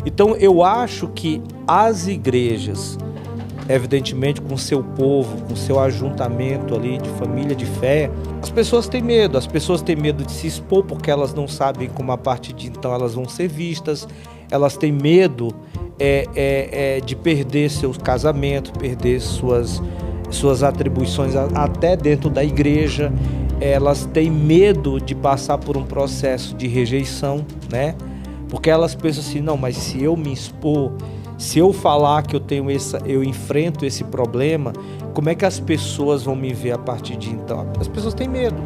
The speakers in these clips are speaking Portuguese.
Então, eu acho que as igrejas, evidentemente com seu povo, com seu ajuntamento ali de família de fé, as pessoas têm medo de se expor porque elas não sabem como a partir de então elas vão ser vistas, elas têm medo de perder seus casamentos, perder suas atribuições até dentro da igreja, elas têm medo de passar por um processo de rejeição, né? Porque elas pensam assim, não, mas se eu me expor, se eu falar que eu enfrento esse problema, como é que as pessoas vão me ver a partir de então? As pessoas têm medo.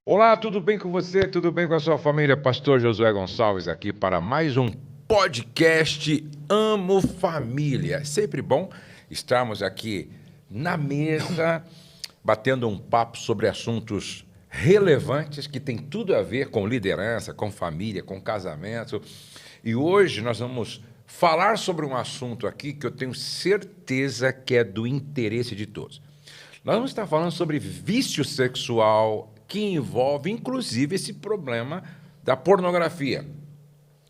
Olá, tudo bem com você? Tudo bem com a sua família? Pastor Josué Gonçalves aqui para mais um podcast Amo Família. É sempre bom estarmos aqui na mesa, batendo um papo sobre assuntos relevantes que tem tudo a ver com liderança, com família, com casamento. E hoje nós vamos falar sobre um assunto aqui que eu tenho certeza que é do interesse de todos. Nós vamos estar falando sobre vício sexual, que envolve, inclusive, esse problema da pornografia.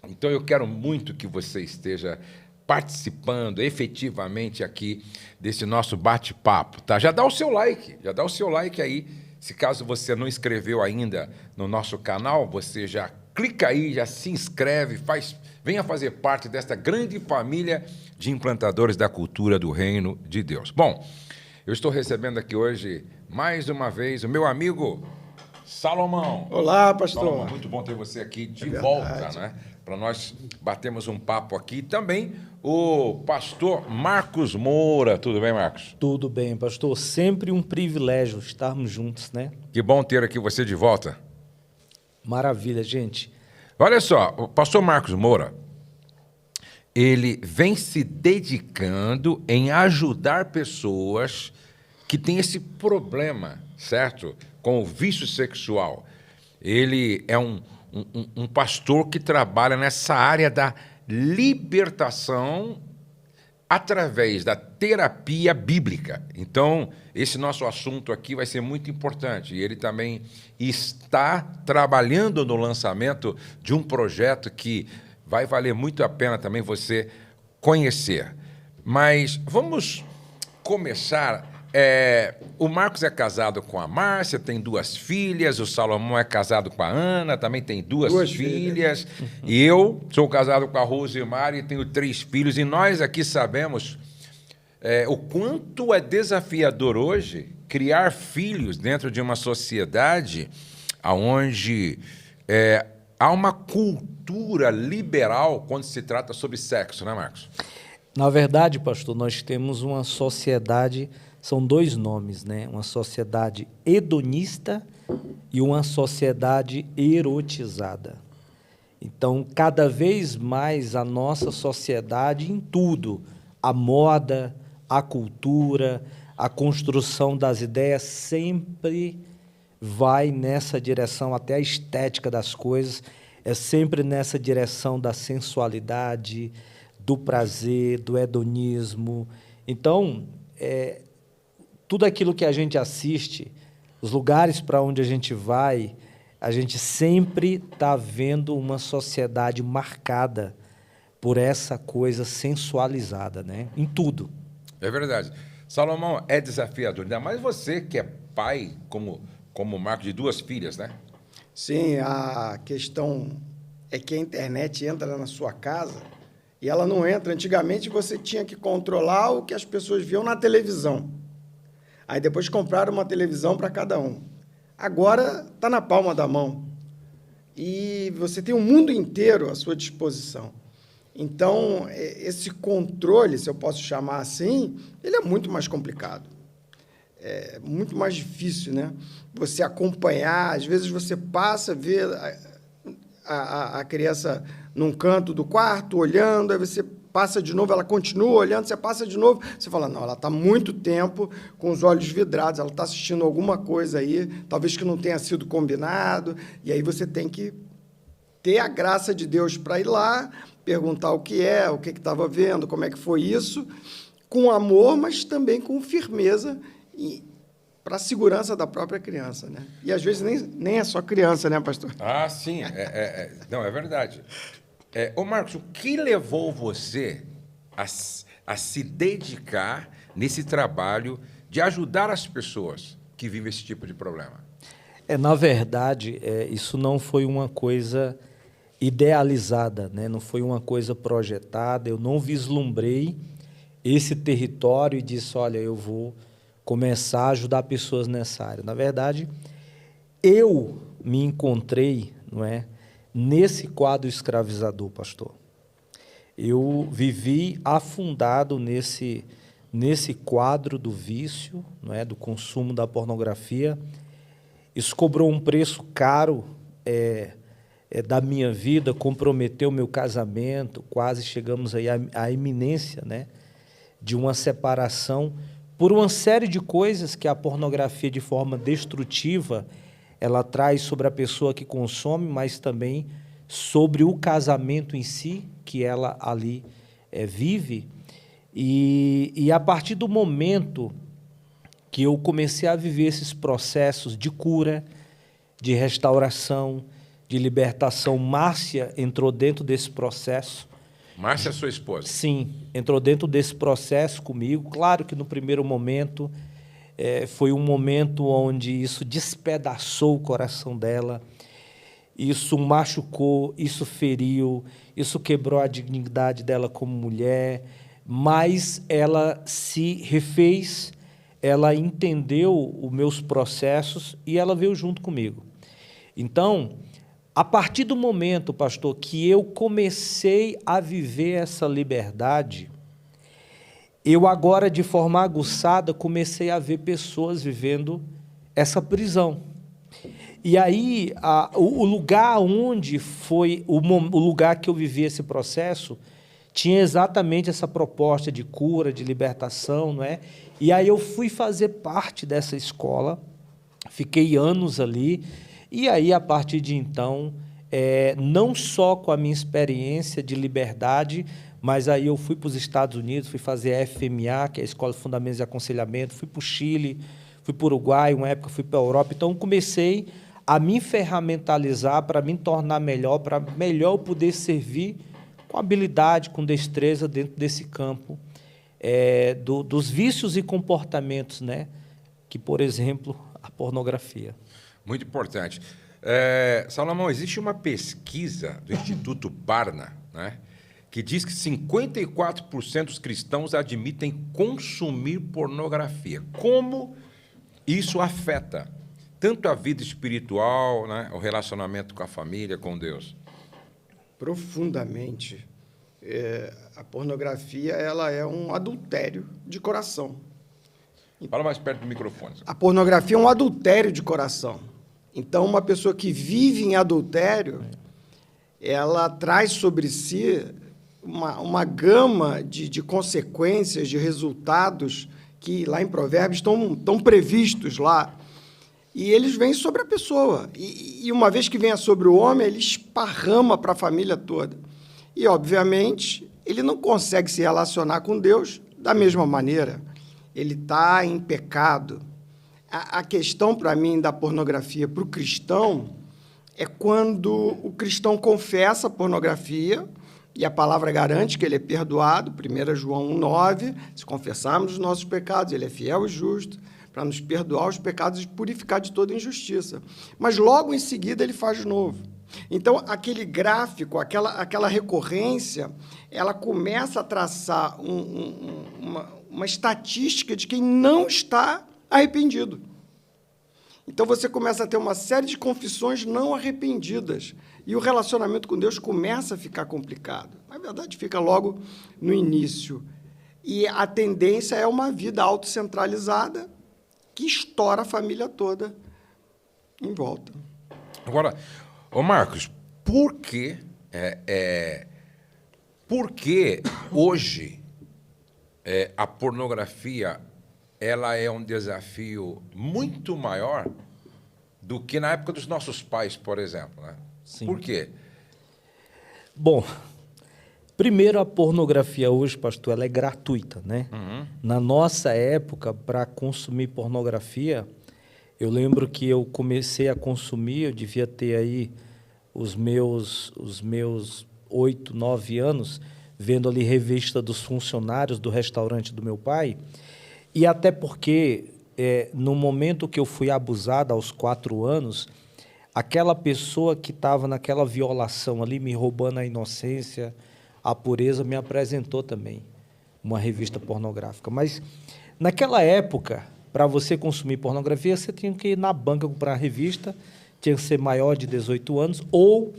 Então, eu quero muito que você esteja participando efetivamente aqui desse nosso bate-papo, tá? Já dá o seu like aí. Se caso você não inscreveu ainda no nosso canal, você já clica aí, já se inscreve, venha fazer parte desta grande família de implantadores da cultura do Reino de Deus. Bom, eu estou recebendo aqui hoje, mais uma vez, o meu amigo Salomão. Olá, pastor. Salomão, muito bom ter você aqui de volta, né? Para nós batermos um papo aqui. Também o pastor Marcos Moura. Tudo bem, Marcos? Tudo bem, pastor. Sempre um privilégio estarmos juntos, né? Que bom ter aqui você de volta. Maravilha, gente. Olha só, o pastor Marcos Moura, ele vem se dedicando em ajudar pessoas que têm esse problema, certo? Com o vício sexual. Ele é um pastor que trabalha nessa área da libertação através da terapia bíblica. Então, esse nosso assunto aqui vai ser muito importante. E ele também está trabalhando no lançamento de um projeto que vai valer muito a pena também você conhecer. Mas vamos começar. O Marcos é casado com a Márcia, tem 2 filhas, o Salomão é casado com a Ana, também tem duas filhas. E eu sou casado com a Rosemary e tenho 3 filhos. E nós aqui sabemos o quanto é desafiador hoje criar filhos dentro de uma sociedade onde há uma cultura liberal quando se trata sobre sexo, né, Marcos? Na verdade, pastor, nós temos uma sociedade... São 2 nomes, né? Uma sociedade hedonista e uma sociedade erotizada. Então, cada vez mais a nossa sociedade, em tudo, a moda, a cultura, a construção das ideias, sempre vai nessa direção, até a estética das coisas, é sempre nessa direção da sensualidade, do prazer, do hedonismo. Então, tudo aquilo que a gente assiste, os lugares para onde a gente vai, a gente sempre está vendo uma sociedade marcada por essa coisa sensualizada, né? Em tudo. É verdade. Salomão, é desafiador, ainda mais você que é pai, como o Marcos, de 2 filhas, né? Sim, a questão é que a internet entra na sua casa e ela não entra. Antigamente você tinha que controlar o que as pessoas viam na televisão. Aí depois compraram uma televisão para cada um. Agora está na palma da mão. E você tem o mundo inteiro à sua disposição. Então, esse controle, se eu posso chamar assim, ele é muito mais complicado. É muito mais difícil, né? Você acompanhar, às vezes você passa, vê a criança num canto do quarto, olhando, aí você passa de novo, ela continua olhando, você passa de novo, você fala, não, ela está muito tempo com os olhos vidrados, ela está assistindo alguma coisa aí, talvez que não tenha sido combinado, e aí você tem que ter a graça de Deus para ir lá, perguntar o que estava vendo, como é que foi isso, com amor, mas também com firmeza para a segurança da própria criança, né? E às vezes nem é só criança, né, pastor? Ah, sim. Não, é verdade. Ô Marcos, o que levou você a se dedicar nesse trabalho de ajudar as pessoas que vivem esse tipo de problema? Na verdade, isso não foi uma coisa idealizada, né? Não foi uma coisa projetada, eu não vislumbrei esse território e disse, olha, eu vou começar a ajudar pessoas nessa área. Na verdade, eu me encontrei, não é, nesse quadro escravizador, pastor. Eu vivi afundado nesse quadro do vício, não é, do consumo da pornografia. Isso cobrou um preço caro da minha vida, comprometeu meu casamento, quase chegamos aí à iminência, né, de uma separação por uma série de coisas que a pornografia, de forma destrutiva, ela traz sobre a pessoa que consome, mas também sobre o casamento em si, que ela ali vive. E a partir do momento que eu comecei a viver esses processos de cura, de restauração, de libertação, Márcia entrou dentro desse processo. Márcia é sua esposa? Sim, entrou dentro desse processo comigo. Claro que no primeiro momento foi um momento onde isso despedaçou o coração dela, isso machucou, isso feriu, isso quebrou a dignidade dela como mulher, mas ela se refez, ela entendeu os meus processos e ela veio junto comigo. Então, a partir do momento, pastor, que eu comecei a viver essa liberdade, eu agora, de forma aguçada, comecei a ver pessoas vivendo essa prisão. E aí, o lugar onde foi o lugar que eu vivi esse processo, tinha exatamente essa proposta de cura, de libertação, não é? E aí eu fui fazer parte dessa escola, fiquei anos ali, e aí, a partir de então, não só com a minha experiência de liberdade, mas aí eu fui para os Estados Unidos, fui fazer a FMA, que é a Escola de Fundamentos de Aconselhamento, fui para o Chile, fui para o Uruguai, uma época fui para a Europa. Então, comecei a me ferramentalizar para me tornar melhor, para melhor eu poder servir com habilidade, com destreza dentro desse campo dos vícios e comportamentos, né? Que, por exemplo, a pornografia. Muito importante. Salomão, existe uma pesquisa do Instituto Barna, né, que diz que 54% dos cristãos admitem consumir pornografia. Como isso afeta tanto a vida espiritual, né, o relacionamento com a família, com Deus? Profundamente. A pornografia, ela é um adultério de coração. Fala mais perto do microfone. A pornografia é um adultério de coração. Então, uma pessoa que vive em adultério, ela traz sobre si uma gama de consequências, de resultados que lá em Provérbios estão previstos lá. E eles vêm sobre a pessoa. E uma vez que vem sobre o homem, ele esparrama para a família toda. E, obviamente, ele não consegue se relacionar com Deus da mesma maneira. Ele está em pecado. A questão, para mim, da pornografia para o cristão é quando o cristão confessa a pornografia, e a palavra garante que ele é perdoado, 1 João 1,9, se confessarmos os nossos pecados, ele é fiel e justo para nos perdoar os pecados e purificar de toda injustiça. Mas logo em seguida ele faz de novo. Então, aquele gráfico, aquela recorrência, ela começa a traçar uma estatística de quem não está arrependido. Então, você começa a ter uma série de confissões não arrependidas. E o relacionamento com Deus começa a ficar complicado. Na verdade, fica logo no início. E a tendência é uma vida autocentralizada que estoura a família toda em volta. Agora, ô Marcos, por que hoje a pornografia ela é um desafio muito maior do que na época dos nossos pais, por exemplo, né? Sim. Por quê? Bom, Primeiro, a pornografia hoje, pastor, ela é gratuita, né? Uhum. Na nossa época, para consumir pornografia, eu lembro que eu comecei a consumir, eu devia ter aí os meus 8, 9 anos, vendo ali revista dos funcionários do restaurante do meu pai, e até porque, no momento que eu fui abusado, aos 4 anos, aquela pessoa que estava naquela violação ali, me roubando a inocência, a pureza, me apresentou também uma revista pornográfica. Mas, naquela época, para você consumir pornografia, você tinha que ir na banca comprar a revista, tinha que ser maior de 18 anos, ou,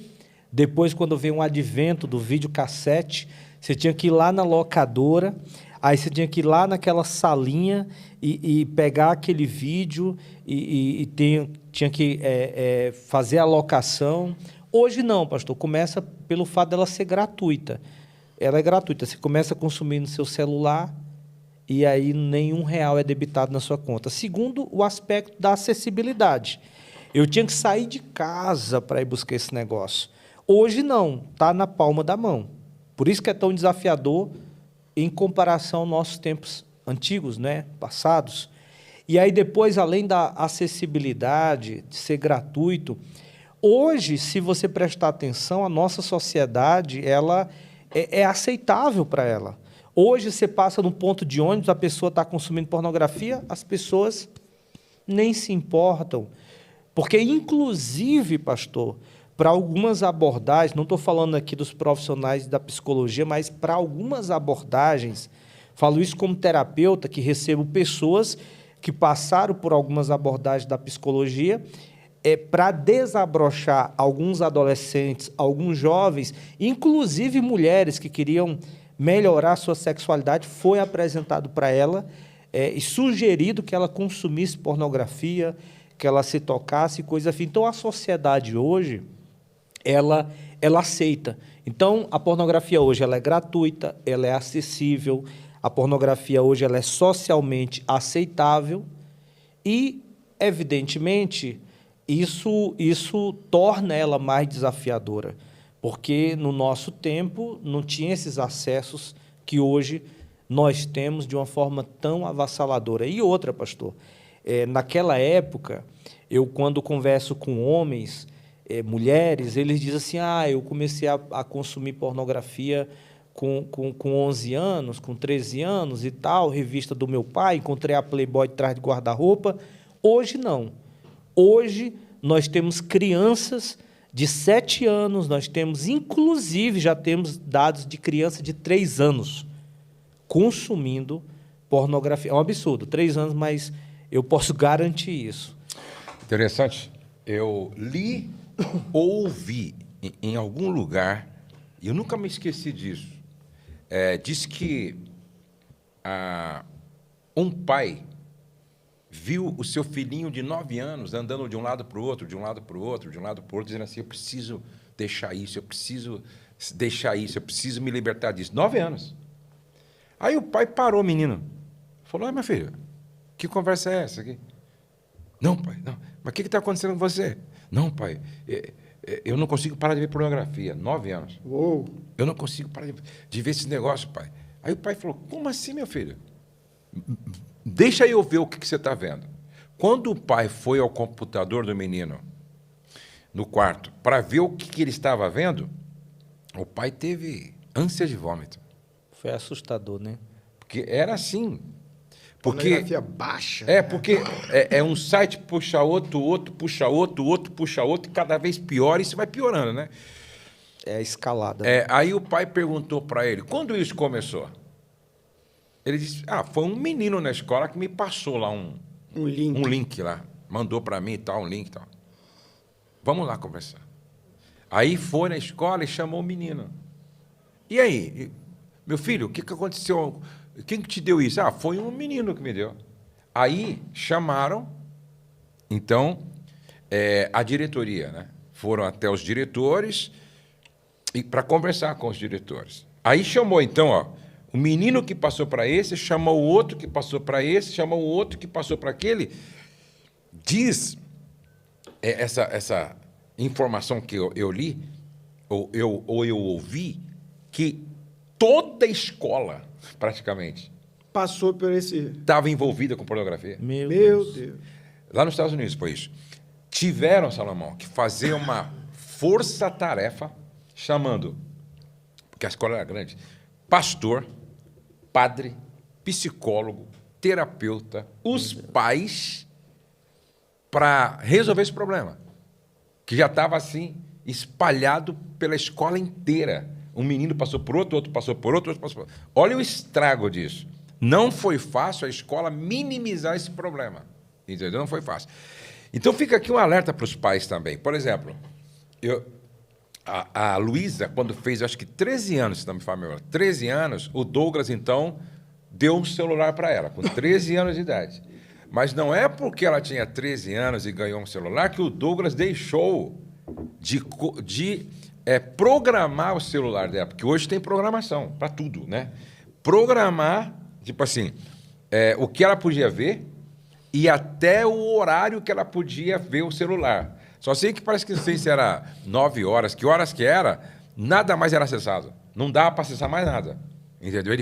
depois, quando veio um advento do videocassete, você tinha que ir lá na locadora, aí você tinha que ir lá naquela salinha e pegar aquele vídeo e tinha que fazer a locação. Hoje não, pastor, começa pelo fato dela ser gratuita. Ela é gratuita, você começa a consumir no seu celular e aí nenhum real é debitado na sua conta. Segundo, o aspecto da acessibilidade. Eu tinha que sair de casa para ir buscar esse negócio. Hoje não, está na palma da mão. Por isso que é tão desafiador em comparação aos nossos tempos antigos, né, passados. E aí depois, além da acessibilidade, de ser gratuito, hoje, se você prestar atenção, a nossa sociedade ela é aceitável para ela. Hoje, você passa num ponto de ônibus, a pessoa está consumindo pornografia, as pessoas nem se importam. Porque, inclusive, pastor, para algumas abordagens, não estou falando aqui dos profissionais da psicologia, mas para algumas abordagens, falo isso como terapeuta, que recebo pessoas que passaram por algumas abordagens da psicologia, para desabrochar alguns adolescentes, alguns jovens, inclusive mulheres que queriam melhorar sua sexualidade, foi apresentado para ela e sugerido que ela consumisse pornografia, que ela se tocasse, coisa assim. Então, a sociedade hoje, ela aceita. Então, a pornografia hoje ela é gratuita, ela é acessível, a pornografia hoje ela é socialmente aceitável e, evidentemente, isso torna ela mais desafiadora, porque no nosso tempo não tinha esses acessos que hoje nós temos de uma forma tão avassaladora. E outra, pastor, naquela época, eu quando converso com homens, mulheres, eles dizem assim, eu comecei a consumir pornografia com 11 anos, com 13 anos e tal, revista do meu pai, encontrei a Playboy de trás de guarda-roupa. Hoje não. Hoje nós temos crianças de 7 anos, nós temos, inclusive, já temos dados de criança de 3 anos consumindo pornografia. É um absurdo, 3 anos, mas eu posso garantir isso. Interessante. Eu li ou ouvi em algum lugar, e eu nunca me esqueci disso, diz que um pai viu o seu filhinho de 9 anos andando de um lado para o outro, de um lado para o outro, de um lado para o outro, dizendo assim, eu preciso deixar isso, eu preciso deixar isso, eu preciso me libertar disso. 9 anos. Aí o pai parou o menino. Falou, meu filho, que conversa é essa aqui? Não, pai, não. Mas o que está acontecendo com você? Não, pai, eu não consigo parar de ver pornografia. 9 anos. Uou. Eu não consigo parar de ver esse negócio, pai. Aí o pai falou, como assim, meu filho? Deixa eu ver o que você está vendo. Quando o pai foi ao computador do menino, no quarto, para ver o que ele estava vendo, o pai teve ânsia de vômito. Foi assustador, né? Porque era assim. Pornografia baixa. Porque é um site puxa outro, outro puxa outro, outro puxa outro, e cada vez pior, e isso vai piorando, né? É a escalada. Aí o pai perguntou para ele, quando isso começou? Ele disse, foi um menino na escola que me passou lá um link lá, mandou para mim e tal, um link e tal. Vamos lá conversar. Aí foi na escola e chamou o menino. E aí, meu filho, o que aconteceu? Quem que te deu isso? Foi um menino que me deu. Aí chamaram, então, a diretoria, né? Foram até os diretores para conversar com os diretores. Aí chamou, então, o menino que passou para esse, chamou o outro que passou para esse, chamou o outro que passou para aquele. Diz essa informação que eu li, ou eu ouvi, que toda a escola, praticamente, Passou por esse... estava envolvida com pornografia. Meu Deus. Deus. Lá nos Estados Unidos foi isso. Tiveram, Salomão, que fazer uma força-tarefa chamando, porque a escola era grande, pastor, padre, psicólogo, terapeuta, os pais, para resolver esse problema, que já estava assim, espalhado pela escola inteira. Um menino passou por outro passou por outro passou por outro. Olha o estrago disso. Não foi fácil a escola minimizar esse problema. Entendeu? Não foi fácil. Então fica aqui um alerta para os pais também. Por exemplo, a Luísa, quando fez, acho que 13 anos, se não me falha a memória, 13 anos, o Douglas, então, deu um celular para ela, com 13 anos de idade. Mas não é porque ela tinha 13 anos e ganhou um celular que o Douglas deixou de programar o celular dela, porque hoje tem programação para tudo, né? Programar, tipo assim, o que ela podia ver e até o horário que ela podia ver o celular. Só sei que parece que não sei se era 9 horas, que horas que era, nada mais era acessado. Não dava para acessar mais nada. Entendeu?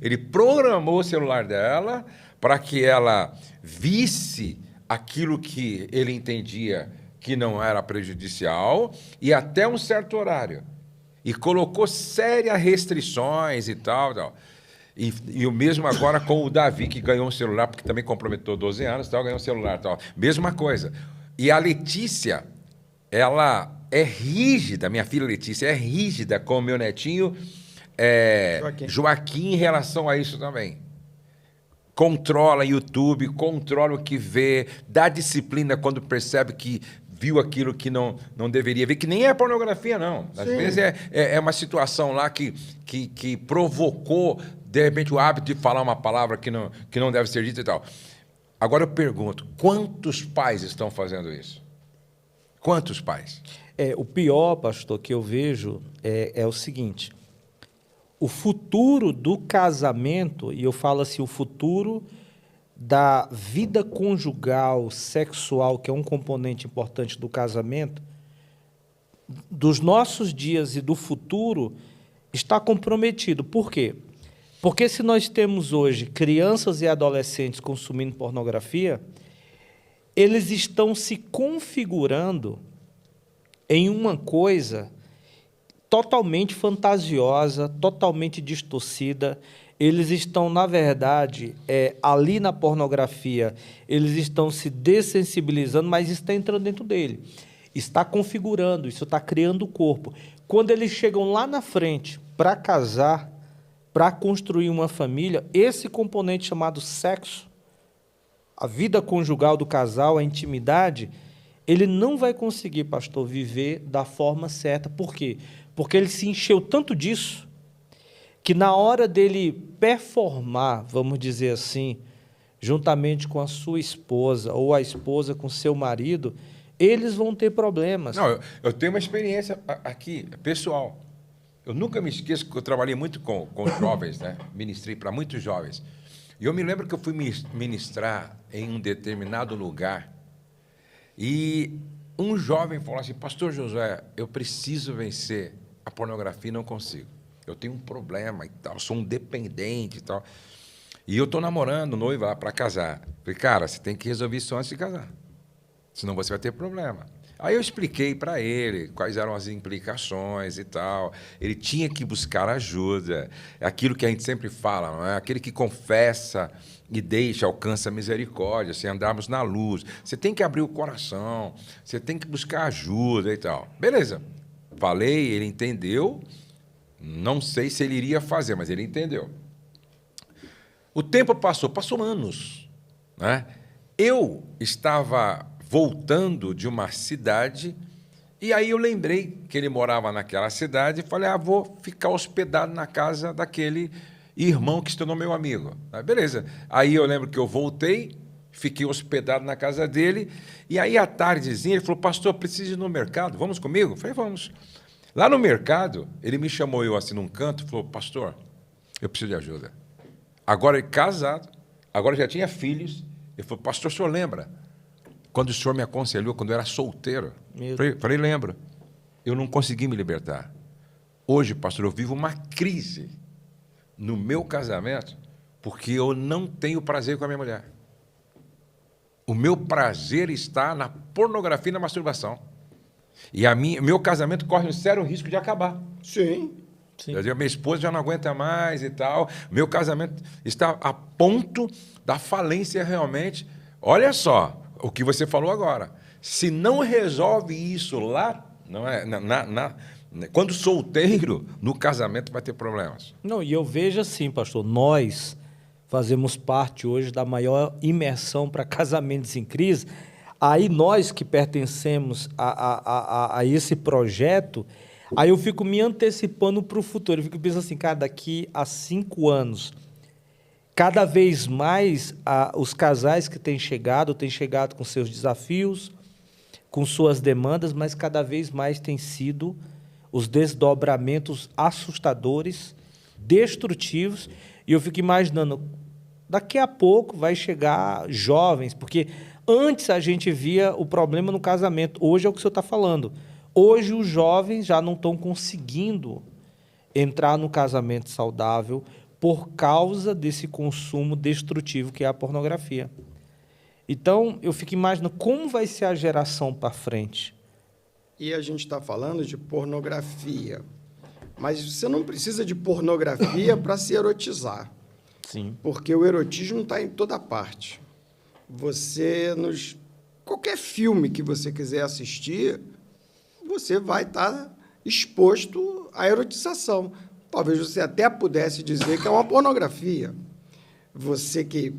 Ele programou o celular dela para que ela visse aquilo que ele entendia que não era prejudicial e até um certo horário. E colocou sérias restrições e tal. E o mesmo agora com o Davi, que ganhou um celular, porque também comprometeu 12 anos, ganhou um celular. Tal. Mesma coisa. E a Letícia, ela é rígida, minha filha Letícia é rígida com o meu netinho Joaquim em relação a isso também. Controla YouTube, controla o que vê, dá disciplina quando percebe que viu aquilo que não deveria ver, que nem é pornografia, não. Às vezes é uma situação lá que provocou, de repente, o hábito de falar uma palavra que não deve ser dita e tal. Agora eu pergunto, quantos pais estão fazendo isso? Quantos pais? O pior, pastor, que eu vejo é o seguinte: o futuro do casamento, e eu falo assim, o futuro da vida conjugal, sexual, que é um componente importante do casamento, dos nossos dias e do futuro, está comprometido. Por quê? Porque se nós temos hoje crianças e adolescentes consumindo pornografia, eles estão se configurando em uma coisa totalmente fantasiosa, totalmente distorcida. Eles estão, na verdade, ali na pornografia, eles estão se dessensibilizando, mas está entrando dentro dele. Está configurando, isso está criando o corpo. Quando eles chegam lá na frente para casar, para construir uma família, esse componente chamado sexo, a vida conjugal do casal, a intimidade, ele não vai conseguir, pastor, viver da forma certa. Por quê? Porque ele se encheu tanto disso, que na hora dele performar, vamos dizer assim, juntamente com a sua esposa, ou a esposa com seu marido, eles vão ter problemas. Não, eu tenho uma experiência aqui, pessoal. Eu nunca me esqueço que eu trabalhei muito com jovens, né? Ministrei para muitos jovens. E eu me lembro que eu fui ministrar em um determinado lugar e um jovem falou assim: Pastor Josué, eu preciso vencer a pornografia e não consigo. Eu tenho um problema e tal, sou um dependente e tal. E eu estou namorando, noiva lá para casar. Falei, cara, você tem que resolver isso antes de casar, senão você vai ter problema. Aí eu expliquei para ele quais eram as implicações e tal. Ele tinha que buscar ajuda. É aquilo que a gente sempre fala, não é? Aquele que confessa e deixa, alcança misericórdia, se andarmos na luz. Você tem que abrir o coração, você tem que buscar ajuda e tal. Beleza. Falei, ele entendeu. Não sei se ele iria fazer, mas ele entendeu. O tempo passou anos, né? Eu estava voltando de uma cidade, e aí eu lembrei que ele morava naquela cidade e falei, vou ficar hospedado na casa daquele irmão que se tornou meu amigo. Beleza. Aí eu lembro que eu voltei, fiquei hospedado na casa dele, e aí à tardezinha ele falou, pastor, preciso ir no mercado, vamos comigo? Eu falei, vamos. Lá no mercado, ele me chamou eu assim num canto e falou, pastor, eu preciso de ajuda. Agora ele casado, agora já tinha filhos, ele falou, pastor, o senhor lembra? Quando o senhor me aconselhou, quando eu era solteiro, falei, lembro, eu não consegui me libertar. Hoje, pastor, eu vivo uma crise no meu casamento porque eu não tenho prazer com a minha mulher. O meu prazer está na pornografia e na masturbação. E meu casamento corre um sério risco de acabar. Sim. Sim. Quer dizer, minha esposa já não aguenta mais e tal. Meu casamento está a ponto da falência realmente. Olha só o que você falou agora. Se não resolve isso lá, não é, quando solteiro, no casamento vai ter problemas. Não, e eu vejo assim, pastor, nós fazemos parte hoje da maior imersão para casamentos em crise. Aí nós que pertencemos a esse projeto, aí eu fico me antecipando para o futuro. Eu fico pensando assim, cara, daqui a 5 anos, cada vez mais os casais que têm chegado com seus desafios, com suas demandas, mas cada vez mais têm sido os desdobramentos assustadores, destrutivos, e eu fico imaginando, daqui a pouco vai chegar jovens, porque antes a gente via o problema no casamento, hoje é o que o senhor está falando. Hoje os jovens já não estão conseguindo entrar no casamento saudável por causa desse consumo destrutivo que é a pornografia. Então, eu fico imaginando como vai ser a geração para frente. E a gente está falando de pornografia. Mas você não precisa de pornografia para se erotizar. Sim. Porque o erotismo está em toda parte. Qualquer filme que você quiser assistir, você vai estar exposto à erotização. Talvez você até pudesse dizer que é uma pornografia. Você que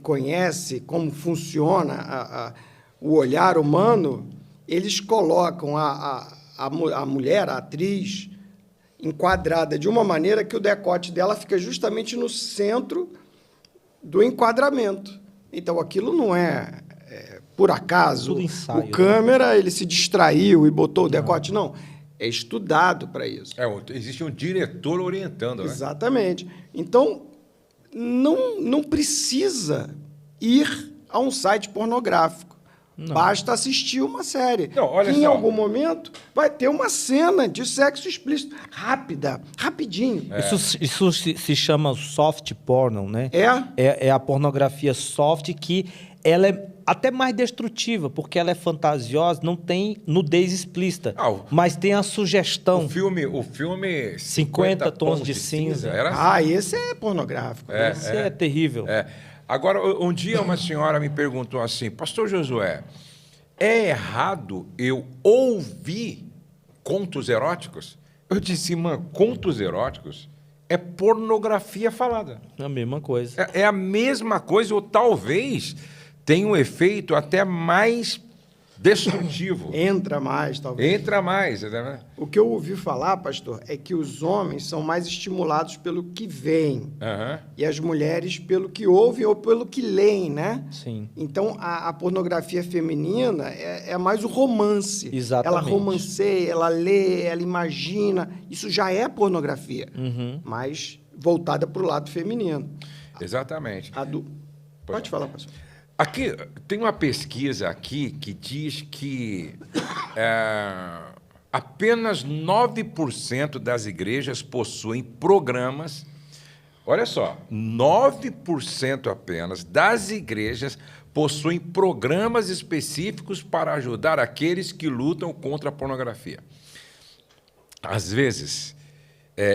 conhece como funciona o olhar humano, eles colocam a mulher, a atriz, enquadrada de uma maneira que o decote dela fica justamente no centro do enquadramento. Então, aquilo não é por acaso. Tudo ensaio, o câmera ele se distraiu e botou o decote. Não, é estudado para isso. Existe um diretor orientando, né? Exatamente. Então, não precisa ir a um site pornográfico. Não. Basta assistir uma série. Não, olha que em só. algum momento vai ter uma cena de sexo explícito. Rapidinho. Isso se chama soft porno, né? É a pornografia soft, que ela é até mais destrutiva, porque ela é fantasiosa, não tem nudez explícita, mas tem a sugestão. O filme 50 tons de cinza. Era assim. Esse é pornográfico. Esse é terrível. Agora, um dia uma senhora me perguntou assim, Pastor Josué, é errado eu ouvir contos eróticos? Eu disse, irmã, contos eróticos é pornografia falada. É a mesma coisa. É a mesma coisa, ou talvez tenha um efeito até mais destrutivo. Entra mais, talvez. Entra mais. Né? O que eu ouvi falar, pastor, é que os homens são mais estimulados pelo que veem. E as mulheres pelo que ouvem ou pelo que leem, né? Sim. Então, a pornografia feminina é mais o romance. Exatamente. Ela romanceia, ela lê, ela imagina. Isso já é pornografia, mas voltada para o lado feminino. Exatamente. Pode falar, pastor. Aqui, tem uma pesquisa aqui que diz que apenas 9% das igrejas possuem programas. Olha só, 9% apenas das igrejas possuem programas específicos para ajudar aqueles que lutam contra a pornografia. Às vezes,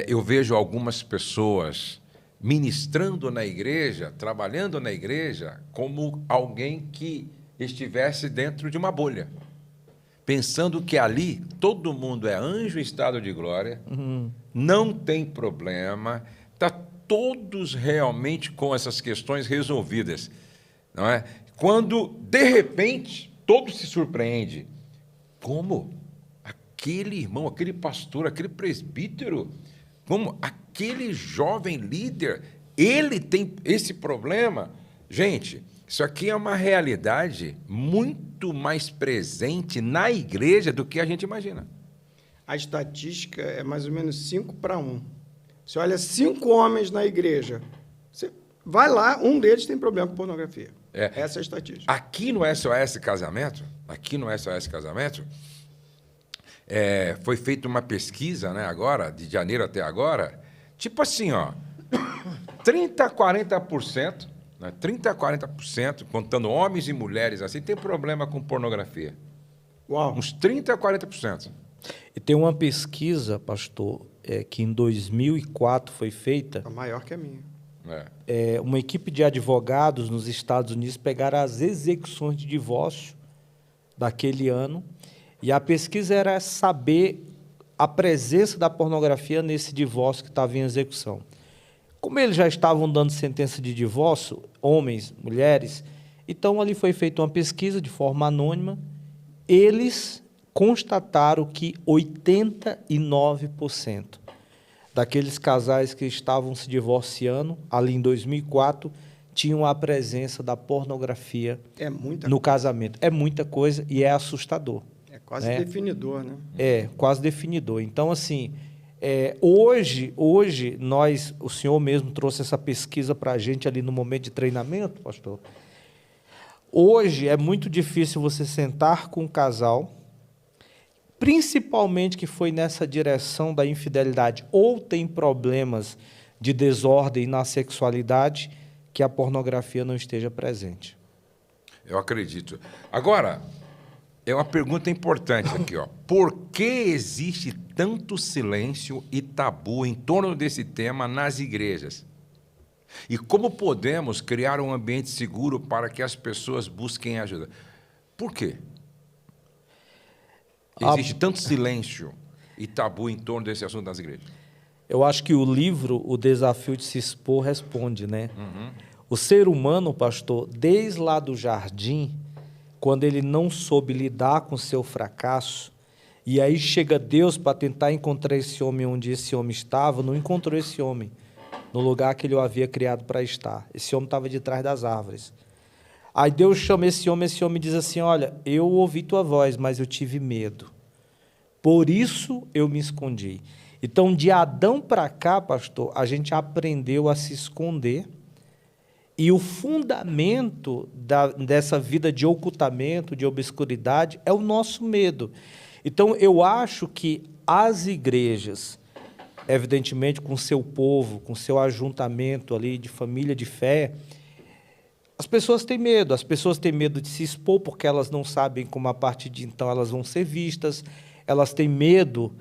eu vejo algumas pessoas ministrando na igreja, trabalhando na igreja, como alguém que estivesse dentro de uma bolha, pensando que ali todo mundo é anjo em estado de glória, não tem problema, está todos realmente com essas questões resolvidas, não é? Quando, de repente, todo se surpreende. Como? Aquele irmão, aquele pastor, aquele presbítero, como aquele jovem líder, ele tem esse problema. Gente, isso aqui é uma realidade muito mais presente na igreja do que a gente imagina. A estatística é mais ou menos 5-1. Você olha 5 homens na igreja, você vai lá, um deles tem problema com pornografia. Essa é a estatística. Aqui no SOS Casamento, foi feita uma pesquisa, né, agora, de janeiro até agora, tipo assim, 30% a 40%, né? 30% a 40%, contando homens e mulheres assim, tem problema com pornografia. Uau. Uns 30% a 40%. E tem uma pesquisa, pastor, que em 2004 foi feita. É maior que a minha. Uma equipe de advogados nos Estados Unidos pegaram as execuções de divórcio daquele ano, e a pesquisa era saber a presença da pornografia nesse divórcio que estava em execução. Como eles já estavam dando sentença de divórcio, homens, mulheres, então ali foi feita uma pesquisa de forma anônima, eles constataram que 89% daqueles casais que estavam se divorciando, ali em 2004, tinham a presença da pornografia no casamento. É muita coisa e é assustador. É quase definidor, né? É, quase definidor. Então, assim, hoje o senhor mesmo trouxe essa pesquisa para a gente ali no momento de treinamento, pastor. Hoje é muito difícil você sentar com um casal, principalmente que foi nessa direção da infidelidade ou tem problemas de desordem na sexualidade, que a pornografia não esteja presente. Eu acredito. Agora, é uma pergunta importante aqui, ó. Por que existe tanto silêncio e tabu em torno desse tema nas igrejas? E como podemos criar um ambiente seguro para que as pessoas busquem ajuda? Por quê? Existe tanto silêncio e tabu em torno desse assunto nas igrejas? Eu acho que o livro, O Desafio de Se Expor, responde, né? Uhum. O ser humano, pastor, desde lá do jardim, quando ele não soube lidar com o seu fracasso, e aí chega Deus para tentar encontrar esse homem onde esse homem estava, não encontrou esse homem no lugar que ele o havia criado para estar. Esse homem estava de trás das árvores. Aí Deus chama esse homem diz assim, olha, eu ouvi tua voz, mas eu tive medo. Por isso eu me escondi. Então, de Adão para cá, pastor, a gente aprendeu a se esconder, e o fundamento dessa vida de ocultamento, de obscuridade, é o nosso medo. Então, eu acho que as igrejas, evidentemente com seu povo, com seu ajuntamento ali de família de fé, as pessoas têm medo de se expor porque elas não sabem como a partir de então elas vão ser vistas, elas têm medo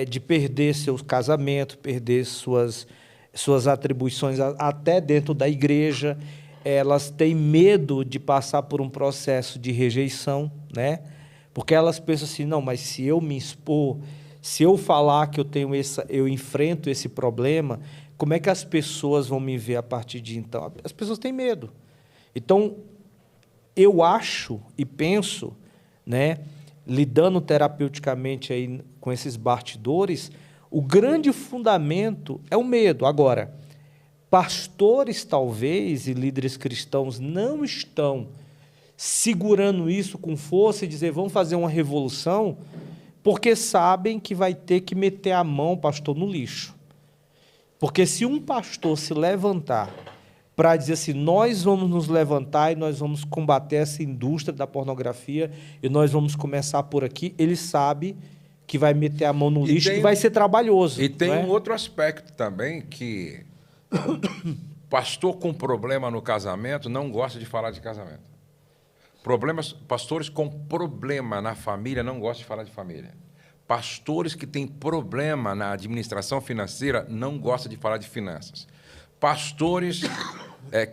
de perder seus casamentos, perder suas atribuições até dentro da igreja, elas têm medo de passar por um processo de rejeição, né? Porque elas pensam assim, não, mas se eu me expor, se eu falar que eu enfrento esse problema, como é que as pessoas vão me ver a partir de então? As pessoas têm medo. Então, eu acho e penso, né, lidando terapeuticamente aí com esses bastidores, o grande fundamento é o medo. Agora, pastores talvez e líderes cristãos não estão segurando isso com força e dizer, vamos fazer uma revolução, porque sabem que vai ter que meter a mão, pastor, no lixo. Porque se um pastor se levantar para dizer assim, nós vamos nos levantar e nós vamos combater essa indústria da pornografia e nós vamos começar por aqui, ele sabe que vai meter a mão no lixo e vai ser trabalhoso. E tem um outro aspecto também, que pastor com problema no casamento não gosta de falar de casamento. Pastores com problema na família não gostam de falar de família. Pastores que têm problema na administração financeira não gostam de falar de finanças. Pastores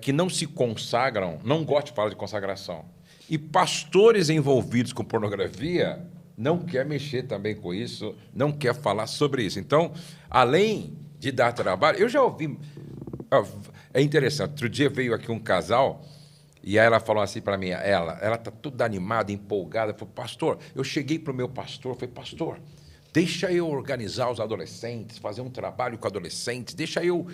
que não se consagram não gostam de falar de consagração. E pastores envolvidos com pornografia não quer mexer também com isso, não quer falar sobre isso. Então, além de dar trabalho, eu já ouvi... É interessante, outro dia veio aqui um casal... E aí ela falou assim para mim, ela está toda animada, empolgada. Falei, pastor, eu cheguei para o meu pastor, falei, pastor, deixa eu organizar os adolescentes, fazer um trabalho com adolescentes, deixa eu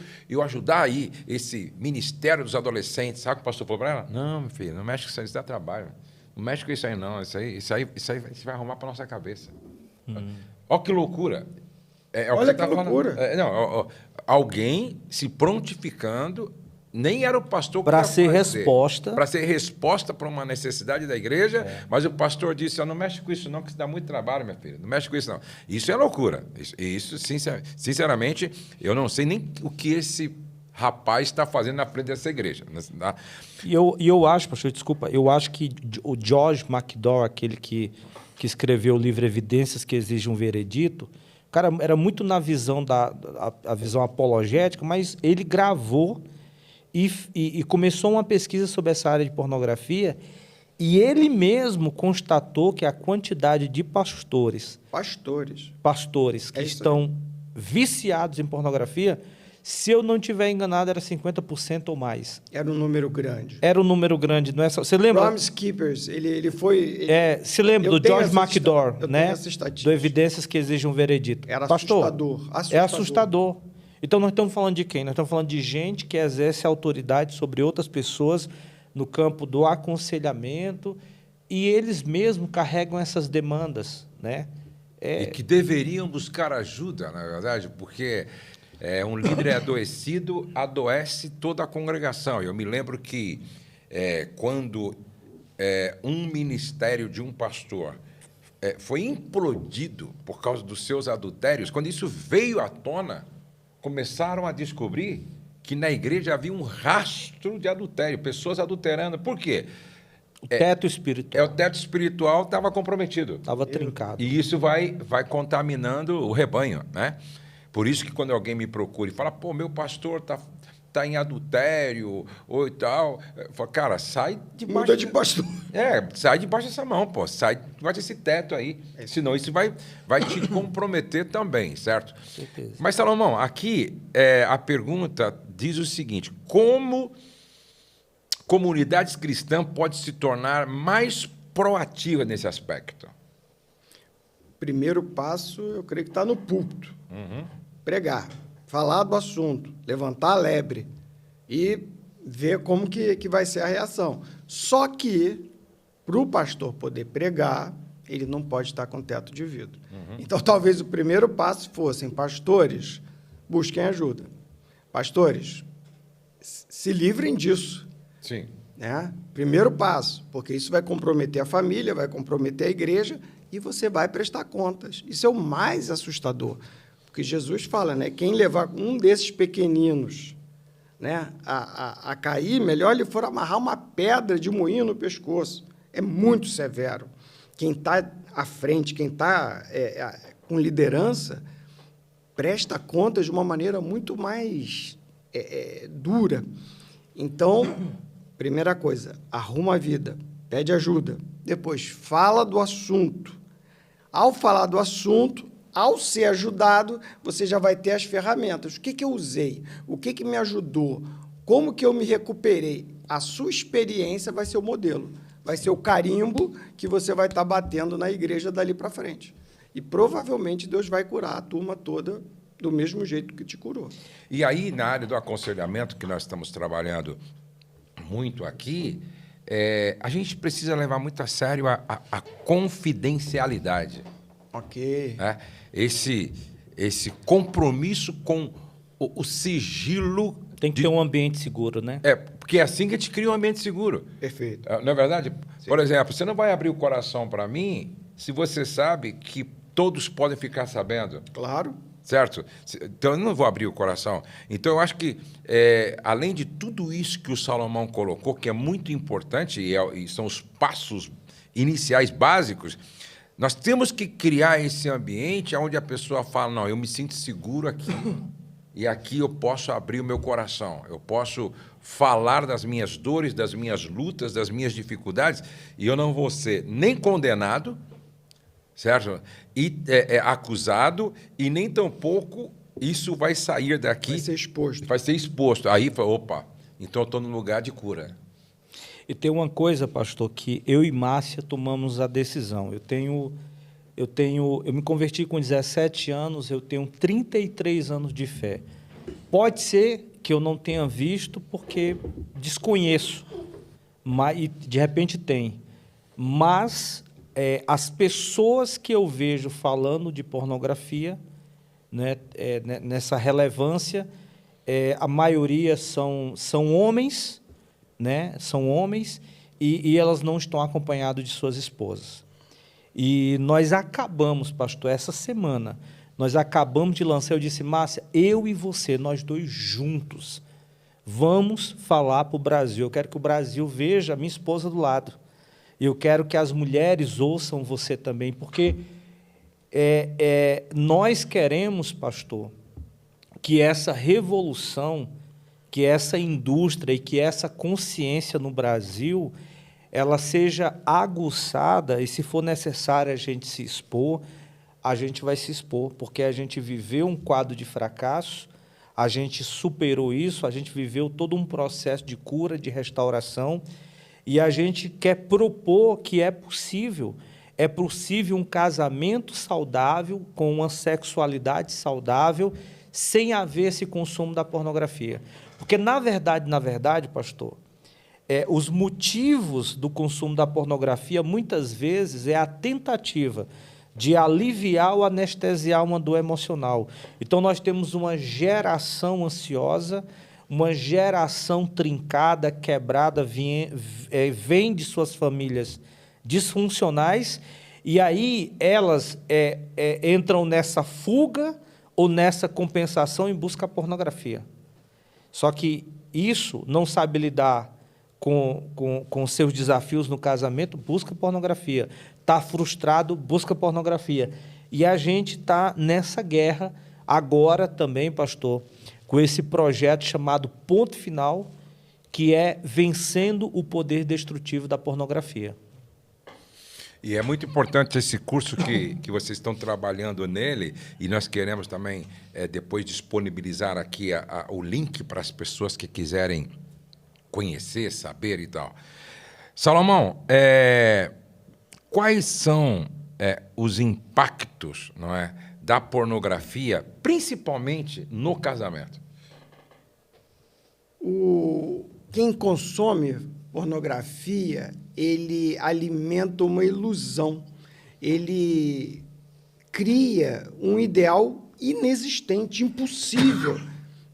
ajudar aí esse ministério dos adolescentes. Sabe o que o pastor falou para ela? Não, meu filho, não mexe com isso aí, isso dá trabalho. Não mexe com isso aí, não. Isso aí você vai arrumar para a nossa cabeça. Olha que loucura. Olha que loucura. Alguém se prontificando... Nem era o pastor para ser resposta. Para ser resposta para uma necessidade da igreja, mas o pastor disse, não mexe com isso não, que isso dá muito trabalho, minha filha. Não mexe com isso não. Isso é loucura. Isso sinceramente, eu não sei nem o que esse rapaz está fazendo na frente dessa igreja. E eu acho, pastor, desculpa, eu acho que o George McDowell, aquele que escreveu o livro Evidências que Exigem um Veredito, o cara era muito na visão a visão apologética, mas ele gravou e começou uma pesquisa sobre essa área de pornografia, e ele mesmo constatou que a quantidade de pastores que estão viciados em pornografia, se eu não estiver enganado, era 50% ou mais. Era um número grande. Era um número grande, não é só... Você lembra? Promise Keepers, ele foi... se lembra do George McDowell, né? Do Evidências que Exigem um Veredito. Era Pastor, assustador. É assustador. Então, nós estamos falando de quem? Nós estamos falando de gente que exerce autoridade sobre outras pessoas no campo do aconselhamento, e eles mesmos carregam essas demandas, né? E que deveriam buscar ajuda, na verdade, porque um líder adoecido adoece toda a congregação. Eu me lembro que quando um ministério de um pastor foi implodido por causa dos seus adultérios, quando isso veio à tona, começaram a descobrir que na igreja havia um rastro de adultério, pessoas adulterando. Por quê? O teto espiritual. O teto espiritual estava comprometido. Estava trincado. E isso vai contaminando o rebanho, né? Por isso que quando alguém me procura e fala, pô, meu pastor tá em adultério ou e tal, eu falo, cara, sai debaixo... Muda de pastor. Sai debaixo dessa mão, pô, sai debaixo desse teto aí, senão isso vai te comprometer também, certo? Com certeza. Mas, Salomão, aqui a pergunta diz o seguinte, como comunidades cristãs pode se tornar mais proativa nesse aspecto? Primeiro passo, eu creio que está no púlpito. Pregar, falar do assunto, levantar a lebre e ver como que vai ser a reação. Só que, para o pastor poder pregar, ele não pode estar com teto de vidro. Então, talvez o primeiro passo fossem pastores, busquem ajuda. Pastores, se livrem disso. Sim. Né? Primeiro passo, porque isso vai comprometer a família, vai comprometer a igreja e você vai prestar contas. Isso é o mais assustador. Porque Jesus fala, né? Quem levar um desses pequeninos, né, a cair, melhor lhe for amarrar uma pedra de moinho no pescoço. É muito severo. Quem está à frente, quem está com liderança, presta contas de uma maneira muito mais dura. Então, primeira coisa, arruma a vida, pede ajuda. Depois, fala do assunto. Ao falar do assunto, ao ser ajudado, você já vai ter as ferramentas. O que eu usei? O que me ajudou? Como que eu me recuperei? A sua experiência vai ser o modelo. Vai ser o carimbo que você vai estar batendo na igreja dali para frente. E provavelmente Deus vai curar a turma toda do mesmo jeito que te curou. E aí, na área do aconselhamento, que nós estamos trabalhando muito aqui, a gente precisa levar muito a sério a confidencialidade. Ok. Esse compromisso com o sigilo. Tem que ter um ambiente seguro, né? Porque é assim que a gente cria um ambiente seguro. Perfeito. Não é verdade? Sim. Por exemplo, você não vai abrir o coração para mim se você sabe que todos podem ficar sabendo. Claro. Certo? Então, eu não vou abrir o coração. Então, eu acho que, além de tudo isso que o Salomão colocou, que é muito importante, e são os passos iniciais básicos, nós temos que criar esse ambiente onde a pessoa fala, não, eu me sinto seguro aqui, e aqui eu posso abrir o meu coração, eu posso falar das minhas dores, das minhas lutas, das minhas dificuldades, e eu não vou ser nem condenado, certo? E acusado, e nem tampouco isso vai sair daqui. Vai ser exposto. Vai ser exposto. Aí, opa, então eu estou no lugar de cura. E tem uma coisa, pastor, que eu e Márcia tomamos a decisão. Eu me converti com 17 anos, eu tenho 33 anos de fé. Pode ser que eu não tenha visto porque desconheço, mas, e de repente tem. Mas as pessoas que eu vejo falando de pornografia, né, nessa relevância, a maioria são homens, né, são homens, e elas não estão acompanhadas de suas esposas. E nós acabamos, pastor, essa semana, nós acabamos de lançar, eu disse, Márcia, eu e você, nós dois juntos, Vamos falar para o Brasil. Eu quero que o Brasil veja a minha esposa do lado. Eu quero que as mulheres ouçam você também, porque nós queremos, pastor, que essa revolução, que essa indústria e que essa consciência no Brasil, ela seja aguçada, e se for necessário a gente se expor, a gente vai se expor, porque a gente viveu um quadro de fracasso, a gente superou isso, a gente viveu todo um processo de cura, de restauração, e a gente quer propor que é possível um casamento saudável, com uma sexualidade saudável, sem haver esse consumo da pornografia. Porque, na verdade, pastor, os motivos do consumo da pornografia, muitas vezes, é a tentativa de aliviar ou anestesiar uma dor emocional. Então, nós temos uma geração ansiosa, uma geração trincada, quebrada, vem de suas famílias disfuncionais, e aí elas entram nessa fuga ou nessa compensação em busca da pornografia. Só que isso não sabe lidar com seus desafios no casamento, busca pornografia. Está frustrado, busca pornografia. E a gente está nessa guerra agora também, pastor, com esse projeto chamado Ponto Final, que é vencendo o poder destrutivo da pornografia. E é muito importante esse curso que vocês estão trabalhando nele, e nós queremos também depois disponibilizar aqui o link para as pessoas que quiserem conhecer, saber e tal. Salomão, quais são os impactos, não é, da pornografia, principalmente no casamento? Quem consome pornografia, ele alimenta uma ilusão, ele cria um ideal inexistente, impossível,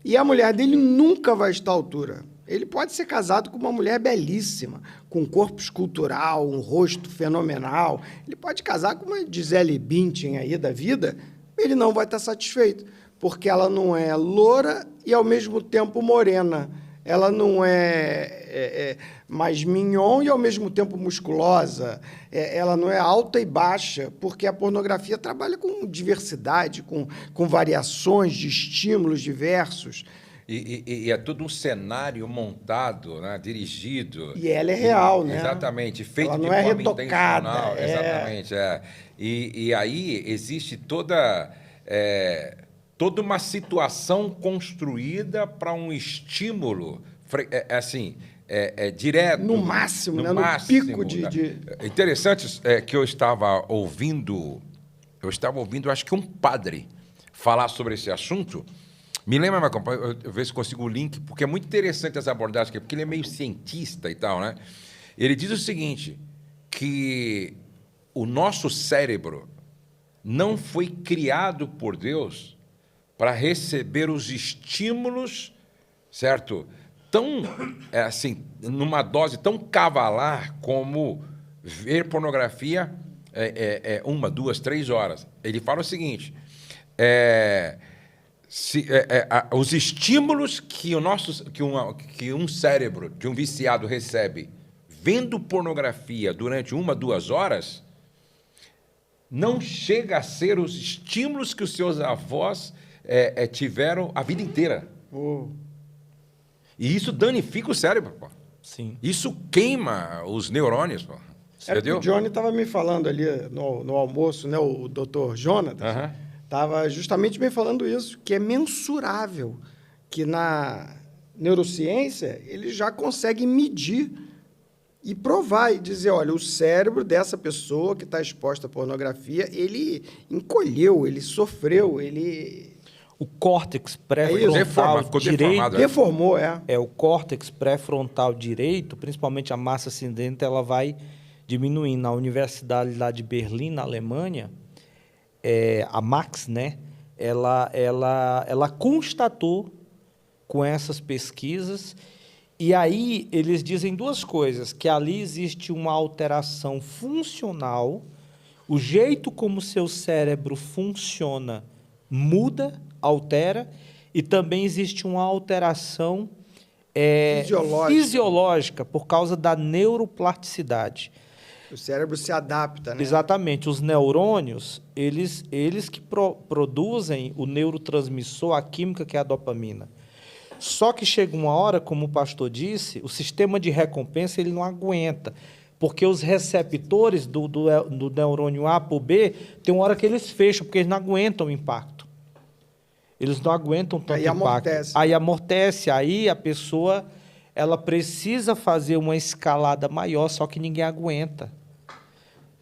e a mulher dele nunca vai estar à altura. Ele pode ser casado com uma mulher belíssima, com um corpo escultural, um rosto fenomenal, ele pode casar com uma Gisele Bündchen aí da vida, ele não vai estar satisfeito, porque ela não é loura e, ao mesmo tempo, morena. Ela não é mais mignon e, ao mesmo tempo, musculosa. Ela não é alta e baixa, porque a pornografia trabalha com diversidade, com variações de estímulos diversos. E é todo um cenário montado, né, dirigido. E ela é real, né? Exatamente, feito ela não de é forma retocada. intencional. Exatamente, E aí existe toda uma situação construída para um estímulo, direto. No máximo, no pico né? de... Interessante que eu estava ouvindo, acho que um padre falar sobre esse assunto. Me lembra, meu companheiro, eu ver se consigo o link, porque é muito interessante essa abordagem, porque ele é meio cientista e tal, né? Ele diz o seguinte, que o nosso cérebro não foi criado por Deus para receber os estímulos, certo? Tão, numa dose tão cavalar como ver pornografia 1, 2, 3 horas. Ele fala o seguinte, os estímulos que um cérebro de um viciado recebe vendo pornografia durante 1, 2 horas não chega a ser os estímulos que os seus avós tiveram a vida inteira. E isso danifica o cérebro, pô. Sim. Isso queima os neurônios, pô. Entendeu? O Johnny estava me falando ali no almoço, né, o doutor Jonathan, estava justamente me falando isso, que é mensurável, que na neurociência ele já consegue medir e provar e dizer, olha, o cérebro dessa pessoa que está exposta à pornografia, ele encolheu, ele sofreu, ele... O córtex pré-frontal direito... Deformou, o córtex pré-frontal direito, principalmente a massa cinzenta, ela vai diminuindo. Na Universidade lá de Berlim, na Alemanha, a Max, né, ela constatou com essas pesquisas, e aí eles dizem duas coisas, que ali existe uma alteração funcional, o jeito como o seu cérebro funciona muda, altera, e também existe uma alteração fisiológica por causa da neuroplasticidade. O cérebro se adapta, né? Exatamente. Os neurônios, eles que produzem o neurotransmissor, a química que é a dopamina. Só que chega uma hora, como o pastor disse, o sistema de recompensa ele não aguenta. Porque os receptores do neurônio A para o B, tem uma hora que eles fecham, porque eles não aguentam o impacto. Eles não aguentam tanto impacto. Amortece. Aí amortece. Aí a pessoa ela precisa fazer uma escalada maior, só que ninguém aguenta.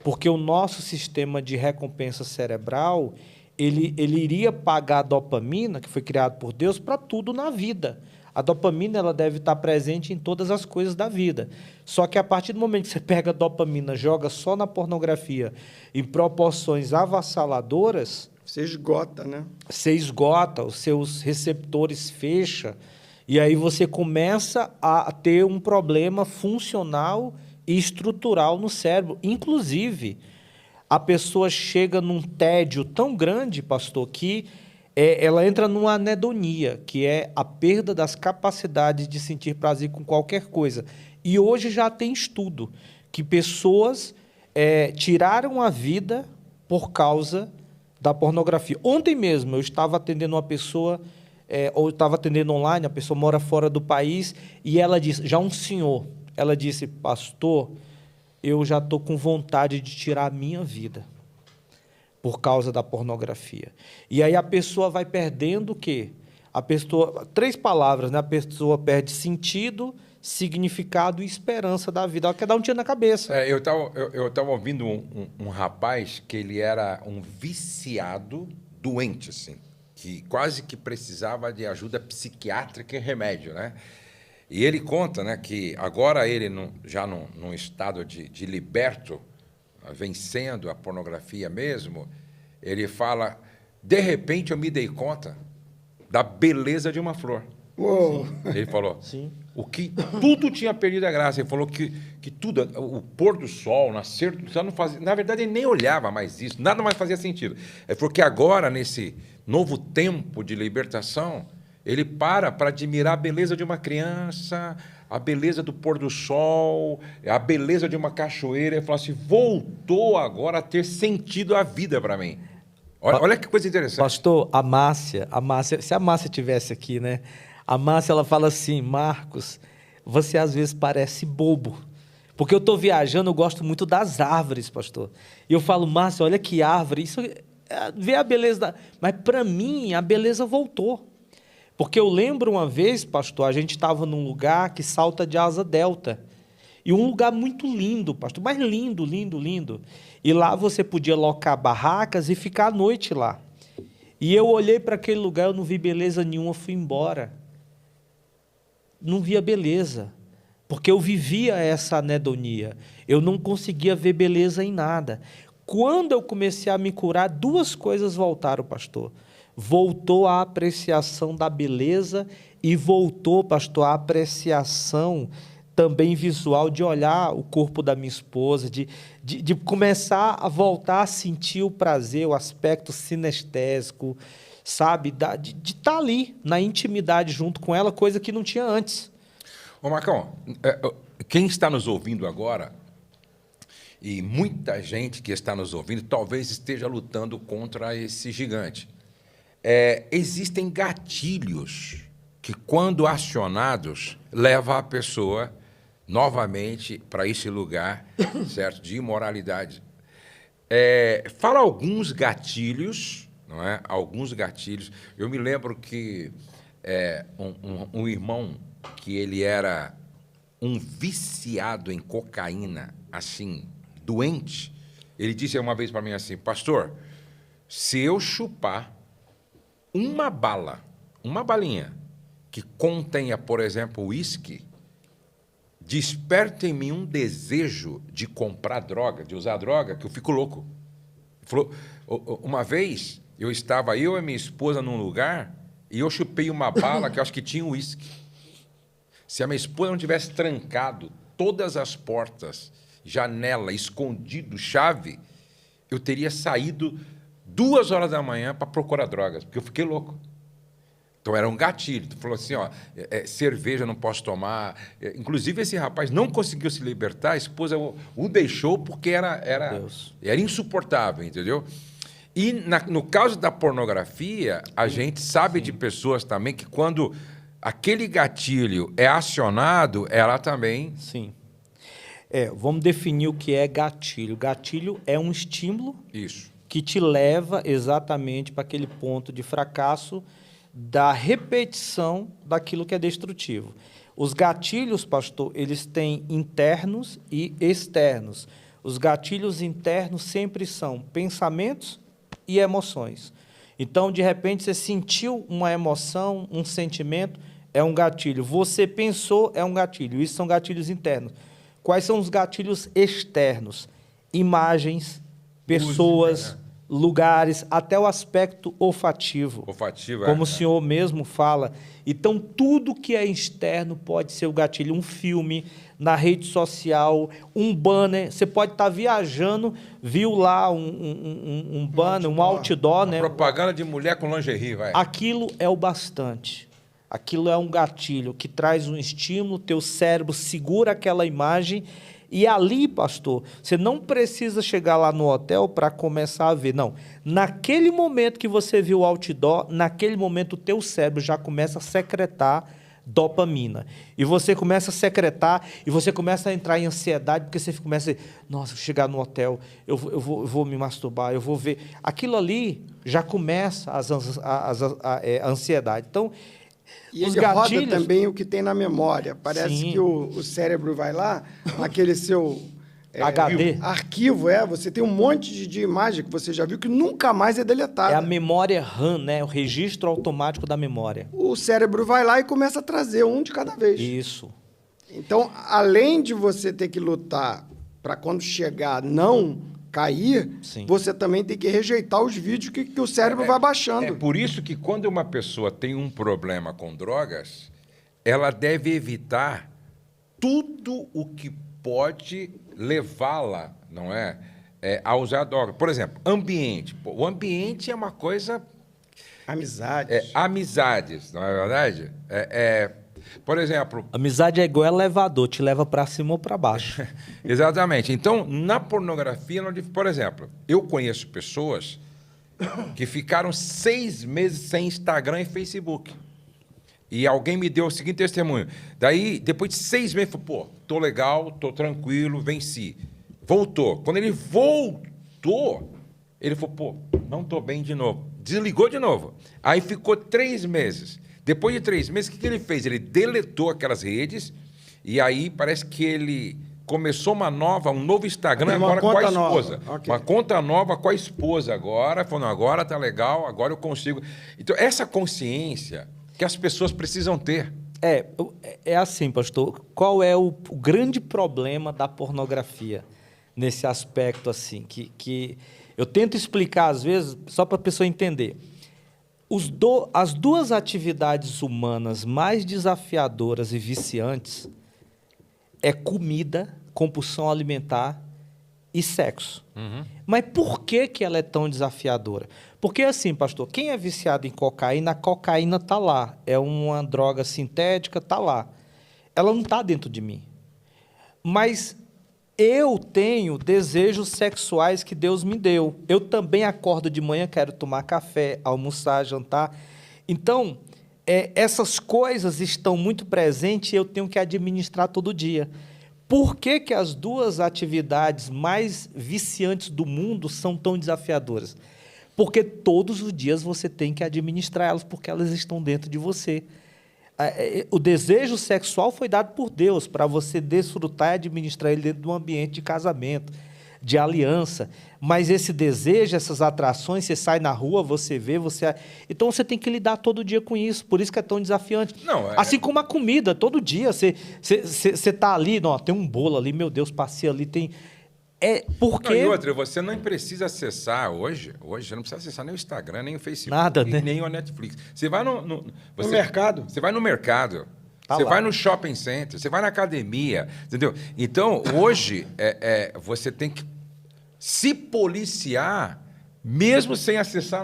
Porque o nosso sistema de recompensa cerebral, ele iria pagar a dopamina, que foi criado por Deus, para tudo na vida. A dopamina ela deve estar presente em todas as coisas da vida. Só que a partir do momento que você pega a dopamina, joga só na pornografia em proporções avassaladoras, você esgota, né? Você esgota, os seus receptores fecham, e aí você começa a ter um problema funcional e estrutural no cérebro. Inclusive, a pessoa chega num tédio tão grande, pastor, que ela entra numa anedonia, que é a perda das capacidades de sentir prazer com qualquer coisa. E hoje já tem estudo que pessoas tiraram a vida por causa da pornografia. Ontem mesmo eu estava atendendo uma pessoa, ou estava atendendo online, a pessoa mora fora do país, e ela disse, já um senhor, ela disse, pastor, eu já estou com vontade de tirar a minha vida por causa da pornografia. E aí a pessoa vai perdendo o quê? A pessoa, 3 palavras, né? A pessoa perde sentido, significado e esperança da vida. Ela quer dar um tiro na cabeça. Eu tava ouvindo um rapaz que ele era um viciado doente, assim, que quase que precisava de ajuda psiquiátrica e remédio, né? E ele conta, né, que agora ele, já num estado de liberto, vencendo a pornografia mesmo, ele fala, de repente eu me dei conta da beleza de uma flor. Uou. Ele falou, Sim. Tudo tinha perdido a graça. Ele falou que tudo, o pôr do sol, nascer, já não fazia, na verdade ele nem olhava mais isso, nada mais fazia sentido. Ele falou que agora, nesse novo tempo de libertação, ele para admirar a beleza de uma criança, a beleza do pôr do sol, a beleza de uma cachoeira. Ele falou assim, voltou agora a ter sentido a vida para mim. Olha que coisa interessante. Pastor, a Márcia, se a Márcia estivesse aqui, né? A Márcia, ela fala assim, Marcos, você às vezes parece bobo. Porque eu estou viajando, eu gosto muito das árvores, pastor. E eu falo, Márcia, olha que árvore, isso vê a beleza. Mas para mim, a beleza voltou. Porque eu lembro uma vez, pastor, a gente estava num lugar que salta de asa delta. E um lugar muito lindo, pastor, mas lindo, lindo, lindo. E lá você podia locar barracas e ficar à noite lá. E eu olhei para aquele lugar, eu não vi beleza nenhuma, fui embora. Não via beleza, porque eu vivia essa anedonia. Eu não conseguia ver beleza em nada. Quando eu comecei a me curar, 2 coisas voltaram, pastor. Voltou a apreciação da beleza e voltou, pastor, a apreciação também visual de olhar o corpo da minha esposa, de começar a voltar a sentir o prazer, o aspecto sinestésico, sabe? De estar ali, na intimidade junto com ela, coisa que não tinha antes. Ô Marcão, quem está nos ouvindo agora, e muita gente que está nos ouvindo, talvez esteja lutando contra esse gigante. Existem gatilhos que, quando acionados, levam a pessoa novamente para esse lugar, certo, de imoralidade. Fala alguns gatilhos, não é? Alguns gatilhos. Eu me lembro que um irmão que ele era um viciado em cocaína, assim, doente, ele disse uma vez para mim assim, pastor, se eu chupar uma balinha que contenha, por exemplo, uísque, desperta em mim um desejo de comprar droga, de usar droga, que eu fico louco. Ele falou, uma vez, eu e minha esposa num lugar, e eu chupei uma bala que eu acho que tinha uísque. Se a minha esposa não tivesse trancado todas as portas, janela, escondido, chave, eu teria saído 2 horas da manhã para procurar drogas, porque eu fiquei louco. Então era um gatilho. Tu falou assim, ó, cerveja não posso tomar. Inclusive esse rapaz não conseguiu se libertar, a esposa o deixou porque era insuportável, entendeu? E no caso da pornografia, a gente sabe de pessoas também que quando aquele gatilho é acionado, ela também... Sim. Vamos definir o que é gatilho. Gatilho é um estímulo que te leva exatamente para aquele ponto de fracasso da repetição daquilo que é destrutivo. Os gatilhos, pastor, eles têm internos e externos. Os gatilhos internos sempre são pensamentos e emoções. Então, de repente, você sentiu uma emoção, um sentimento, é um gatilho. Você pensou, é um gatilho. Isso são gatilhos internos. Quais são os gatilhos externos? Imagens, pessoas, lugares, até o aspecto olfativo. Como o senhor mesmo fala. Então, tudo que é externo pode ser o gatilho. Um filme, na rede social, um banner. Você pode estar viajando, viu lá um banner, um outdoor. Né? Propaganda de mulher com lingerie, vai. Aquilo é o bastante. Aquilo é um gatilho que traz um estímulo, teu cérebro segura aquela imagem e ali, pastor, você não precisa chegar lá no hotel para começar a ver. Não, naquele momento que você viu o outdoor, naquele momento o teu cérebro já começa a secretar dopamina. E você começa a secretar e você começa a entrar em ansiedade porque você começa a dizer, nossa, chegar no hotel, eu vou me masturbar, eu vou ver. Aquilo ali já começa a ansiedade. Então, e ele roda também o que tem na memória. Parece que o cérebro vai lá, naquele seu HD. Arquivo, você tem um monte de imagem que você já viu que nunca mais é deletada. É a memória RAM, né? O registro automático da memória. O cérebro vai lá e começa a trazer um de cada vez. Isso. Então, além de você ter que lutar para quando chegar não cair, você também tem que rejeitar os vídeos que o cérebro vai baixando. É por isso que quando uma pessoa tem um problema com drogas, ela deve evitar tudo o que pode levá-la, não é, a usar droga. Por exemplo, ambiente. O ambiente é uma coisa... Amizades. Amizades, não é verdade? Por exemplo... Amizade é igual elevador, te leva para cima ou para baixo. Exatamente. Então, na pornografia, por exemplo, eu conheço pessoas que ficaram 6 meses sem Instagram e Facebook. E alguém me deu o seguinte testemunho. Daí, depois de 6 meses, falou, tô legal, tô tranquilo, venci. Voltou. Quando ele voltou, ele falou, não tô bem de novo. Desligou de novo. Aí ficou 3 meses. Depois de 3 meses, o que ele fez? Ele deletou aquelas redes e aí parece que ele começou um novo Instagram agora com a esposa. Uma conta nova com a esposa agora. Falando, agora tá legal, agora eu consigo. Então, essa consciência que as pessoas precisam ter. É assim, pastor. Qual é o grande problema da pornografia nesse aspecto assim? Que eu tento explicar, às vezes, só para a pessoa entender. As duas atividades humanas mais desafiadoras e viciantes é comida, compulsão alimentar e sexo. Mas por que ela é tão desafiadora? Porque assim, pastor, quem é viciado em cocaína, a cocaína está lá. É uma droga sintética, está lá. Ela não está dentro de mim. Mas eu tenho desejos sexuais que Deus me deu. Eu também acordo de manhã, quero tomar café, almoçar, jantar. Então, essas coisas estão muito presentes e eu tenho que administrar todo dia. Por que as duas atividades mais viciantes do mundo são tão desafiadoras? Porque todos os dias você tem que administrar elas, porque elas estão dentro de você. O desejo sexual foi dado por Deus para você desfrutar e administrar ele dentro de um ambiente de casamento, de aliança. Mas esse desejo, essas atrações, você sai na rua, você vê, então você tem que lidar todo dia com isso. Por isso que é tão desafiante. Assim como a comida, todo dia você está ali, não, tem um bolo ali, meu Deus, passei ali, tem... Porque... E outra, você não precisa acessar hoje, você não precisa acessar nem o Instagram, nem o Facebook, nada, né? nem o Netflix. Você vai no mercado. Você vai no mercado, você vai no shopping center, você vai na academia, entendeu? Então, hoje, você tem que se policiar mesmo sem acessar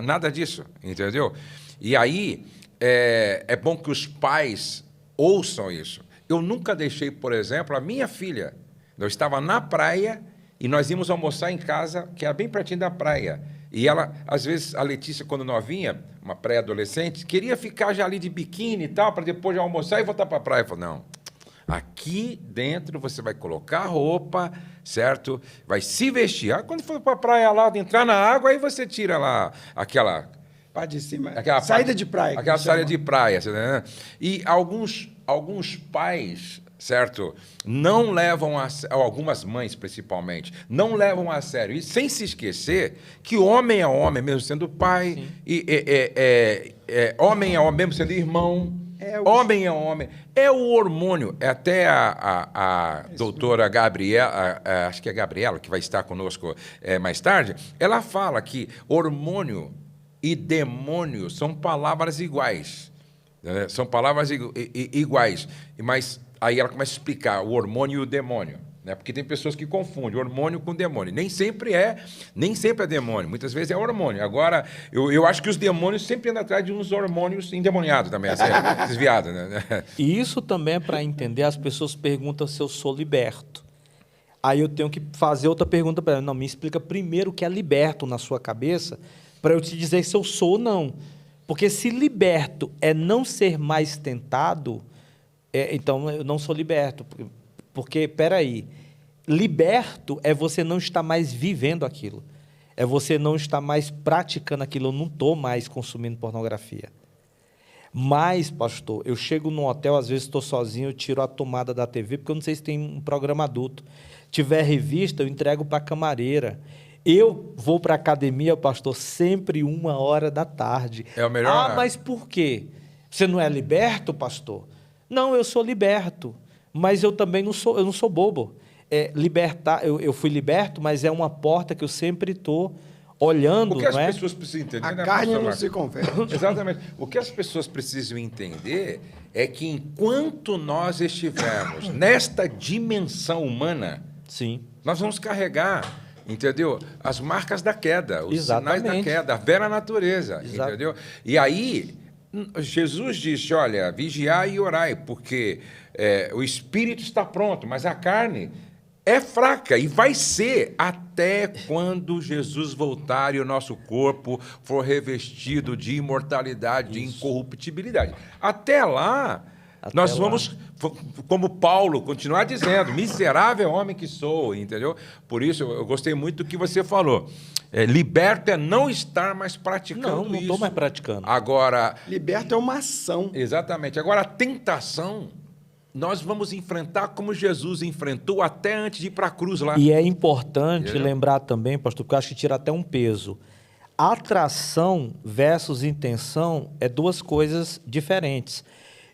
nada disso, entendeu? E aí, é bom que os pais ouçam isso. Eu nunca deixei, por exemplo, a minha filha. Eu estava na praia e nós íamos almoçar em casa, que era bem pertinho da praia. E ela, às vezes, a Letícia, quando novinha, uma pré-adolescente, queria ficar já ali de biquíni e tal, para depois de almoçar e voltar para a praia. Eu falei, não, aqui dentro você vai colocar roupa, certo? Vai se vestir. Aí, quando for para a praia lá, entrar na água, aí você tira lá aquela... Parte de cima. Aquela Saída parte, de praia. Aquela saída de praia. Né? E alguns pais, certo, não levam algumas mães principalmente, não levam a sério. E sem se esquecer que homem é homem, mesmo sendo pai, homem é homem, mesmo sendo irmão. Homem é homem. É o hormônio. Até a doutora Gabriela, acho que é a Gabriela, que vai estar conosco mais tarde, ela fala que hormônio e demônio são palavras iguais. Né? São palavras iguais. Mas aí ela começa a explicar o hormônio e o demônio. Né? Porque tem pessoas que confundem hormônio com demônio. Nem sempre é demônio. Muitas vezes é hormônio. Agora, eu acho que os demônios sempre andam atrás de uns hormônios endemoniados também. Desviados. Né? E isso também é para entender. As pessoas perguntam se eu sou liberto. Aí eu tenho que fazer outra pergunta para ela. Não, me explica primeiro o que é liberto na sua cabeça, para eu te dizer se eu sou ou não. Porque se liberto é não ser mais tentado, então eu não sou liberto. Porque, peraí, liberto é você não estar mais vivendo aquilo. É você não estar mais praticando aquilo. Eu não estou mais consumindo pornografia. Mas, pastor, eu chego num hotel, às vezes estou sozinho, eu tiro a tomada da TV, porque eu não sei se tem um programa adulto. Tiver revista, eu entrego para a camareira. Eu vou para a academia, pastor, sempre 1h da tarde. É o melhor. Mas por quê? Você não é liberto, pastor? Não, eu sou liberto, mas eu também não sou bobo. Libertar, eu fui liberto, mas é uma porta que eu sempre estou olhando. O que as não é? pessoas precisam entender... A carne não se converte. Exatamente. O que as pessoas precisam entender é que enquanto nós estivermos nesta dimensão humana, Sim. nós vamos carregar... Entendeu? As marcas da queda, os sinais da queda, a vera natureza, Exato. entendeu? E aí, Jesus disse, olha, vigiai e orai, porque o espírito está pronto, mas a carne é fraca e vai ser até quando Jesus voltar e o nosso corpo for revestido de imortalidade, de incorruptibilidade. Até lá... Nós vamos, como Paulo, continuar dizendo, miserável homem que sou, entendeu? Por isso, eu gostei muito do que você falou. Liberto é não estar mais praticando isso. Não estou mais praticando. Agora... Liberto é uma ação. Exatamente. Agora, a tentação, nós vamos enfrentar como Jesus enfrentou até antes de ir para a cruz lá. E é importante lembrar também, pastor, porque eu acho que tira até um peso. Atração versus intenção é duas coisas diferentes.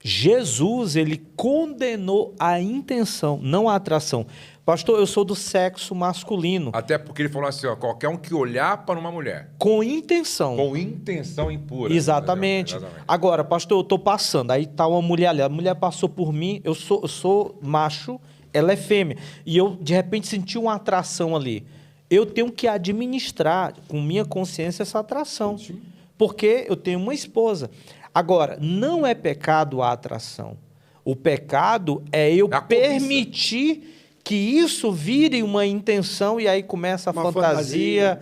Jesus, ele condenou a intenção, não a atração. Pastor, eu sou do sexo masculino. Até porque ele falou assim, ó, qualquer um que olhar para uma mulher. Com intenção. Com intenção impura. Exatamente. Agora, pastor, eu estou passando, aí está uma mulher ali, a mulher passou por mim, eu sou macho, ela é fêmea. E eu, de repente, senti uma atração ali. Eu tenho que administrar, com minha consciência, essa atração. Sim. Porque eu tenho uma esposa. Agora, não é pecado a atração. O pecado é eu permitir que isso vire uma intenção e aí começa a fantasia,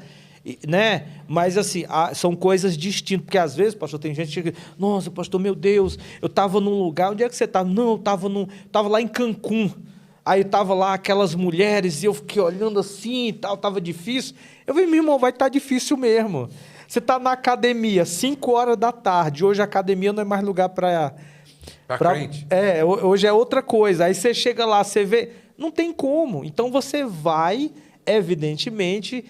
né? Mas, assim, são coisas distintas. Porque, às vezes, pastor, tem gente que chega... Nossa, pastor, meu Deus, eu estava num lugar... Onde é que você estava? Não, eu estava lá em Cancún. Aí estava lá aquelas mulheres e eu fiquei olhando assim e tal, estava difícil. Eu falei, meu irmão, vai estar difícil mesmo. Você está na academia, 5h da tarde. Hoje a academia não é mais lugar para crente. Hoje é outra coisa. Aí você chega lá, você vê... Não tem como. Então você vai, evidentemente,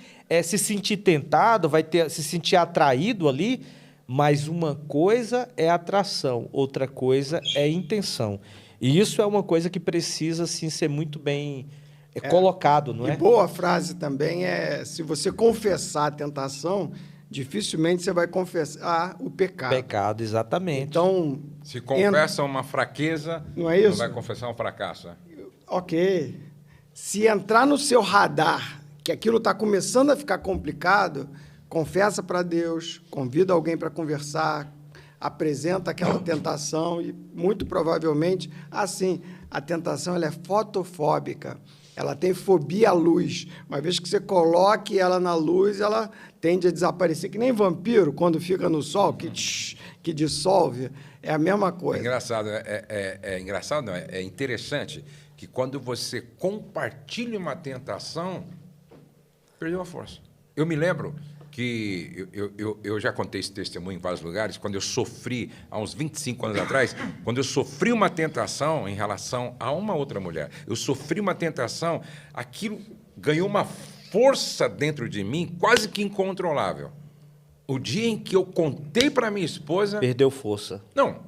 se sentir tentado, se sentir atraído ali, mas uma coisa é atração, outra coisa é intenção. E isso é uma coisa que precisa assim, ser muito bem colocado, não é? E boa frase também é, se você confessar a tentação... dificilmente você vai confessar o pecado. Pecado, exatamente. Então, se confessa uma fraqueza, não é isso? Não vai confessar um fracasso. Né? Ok. Se entrar no seu radar que aquilo está começando a ficar complicado, confessa para Deus, convida alguém para conversar, apresenta aquela tentação e, muito provavelmente, assim, a tentação ela é fotofóbica. Ela tem fobia à luz. Uma vez que você coloque ela na luz, ela tende a desaparecer. Que nem vampiro, quando fica no sol, que dissolve. É a mesma coisa. É engraçado, não, é interessante que quando você compartilha uma tentação, perdeu a força. Eu me lembro que eu já contei esse testemunho em vários lugares, quando eu sofri, há uns 25 anos atrás, quando eu sofri uma tentação em relação a uma outra mulher, eu sofri uma tentação, aquilo ganhou uma força dentro de mim quase que incontrolável. O dia em que eu contei para minha esposa... Perdeu força. Não.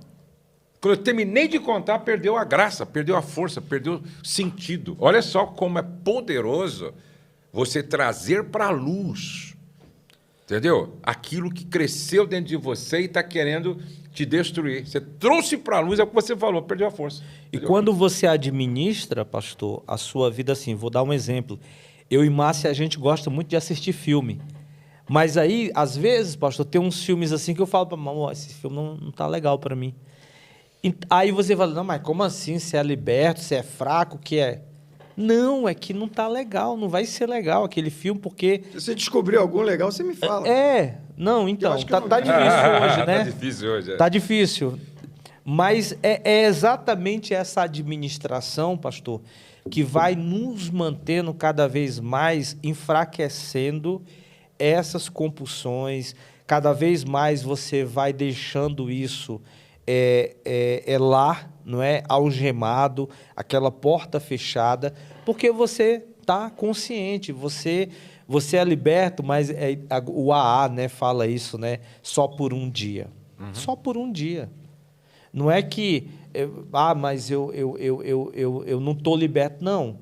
Quando eu terminei de contar, perdeu a graça, perdeu a força, perdeu sentido. Olha só como é poderoso você trazer para a luz, entendeu? Aquilo que cresceu dentro de você e está querendo te destruir. Você trouxe para a luz, é o que você falou, perdeu a força. E quando você administra, pastor, a sua vida assim, vou dar um exemplo. Eu e Márcia, a gente gosta muito de assistir filme. Mas aí, às vezes, pastor, tem uns filmes assim que eu falo para mamãe, esse filme não tá legal para mim. Aí você fala, não, mas como assim? Você é liberto, você é fraco, o que é? Não, é que não tá legal, não vai ser legal aquele filme, porque... Se você descobrir algum legal, você me fala. Não, então, tá difícil hoje, né? Tá difícil hoje, Tá difícil. Mas é exatamente essa administração, pastor, que vai nos mantendo cada vez mais enfraquecendo essas compulsões, cada vez mais você vai deixando isso lá, não é, algemado, aquela porta fechada, porque você está consciente, você é liberto, mas o AA, né, fala isso, né, só por um dia. Só por um dia. Não é que, mas eu não estou liberto. Não,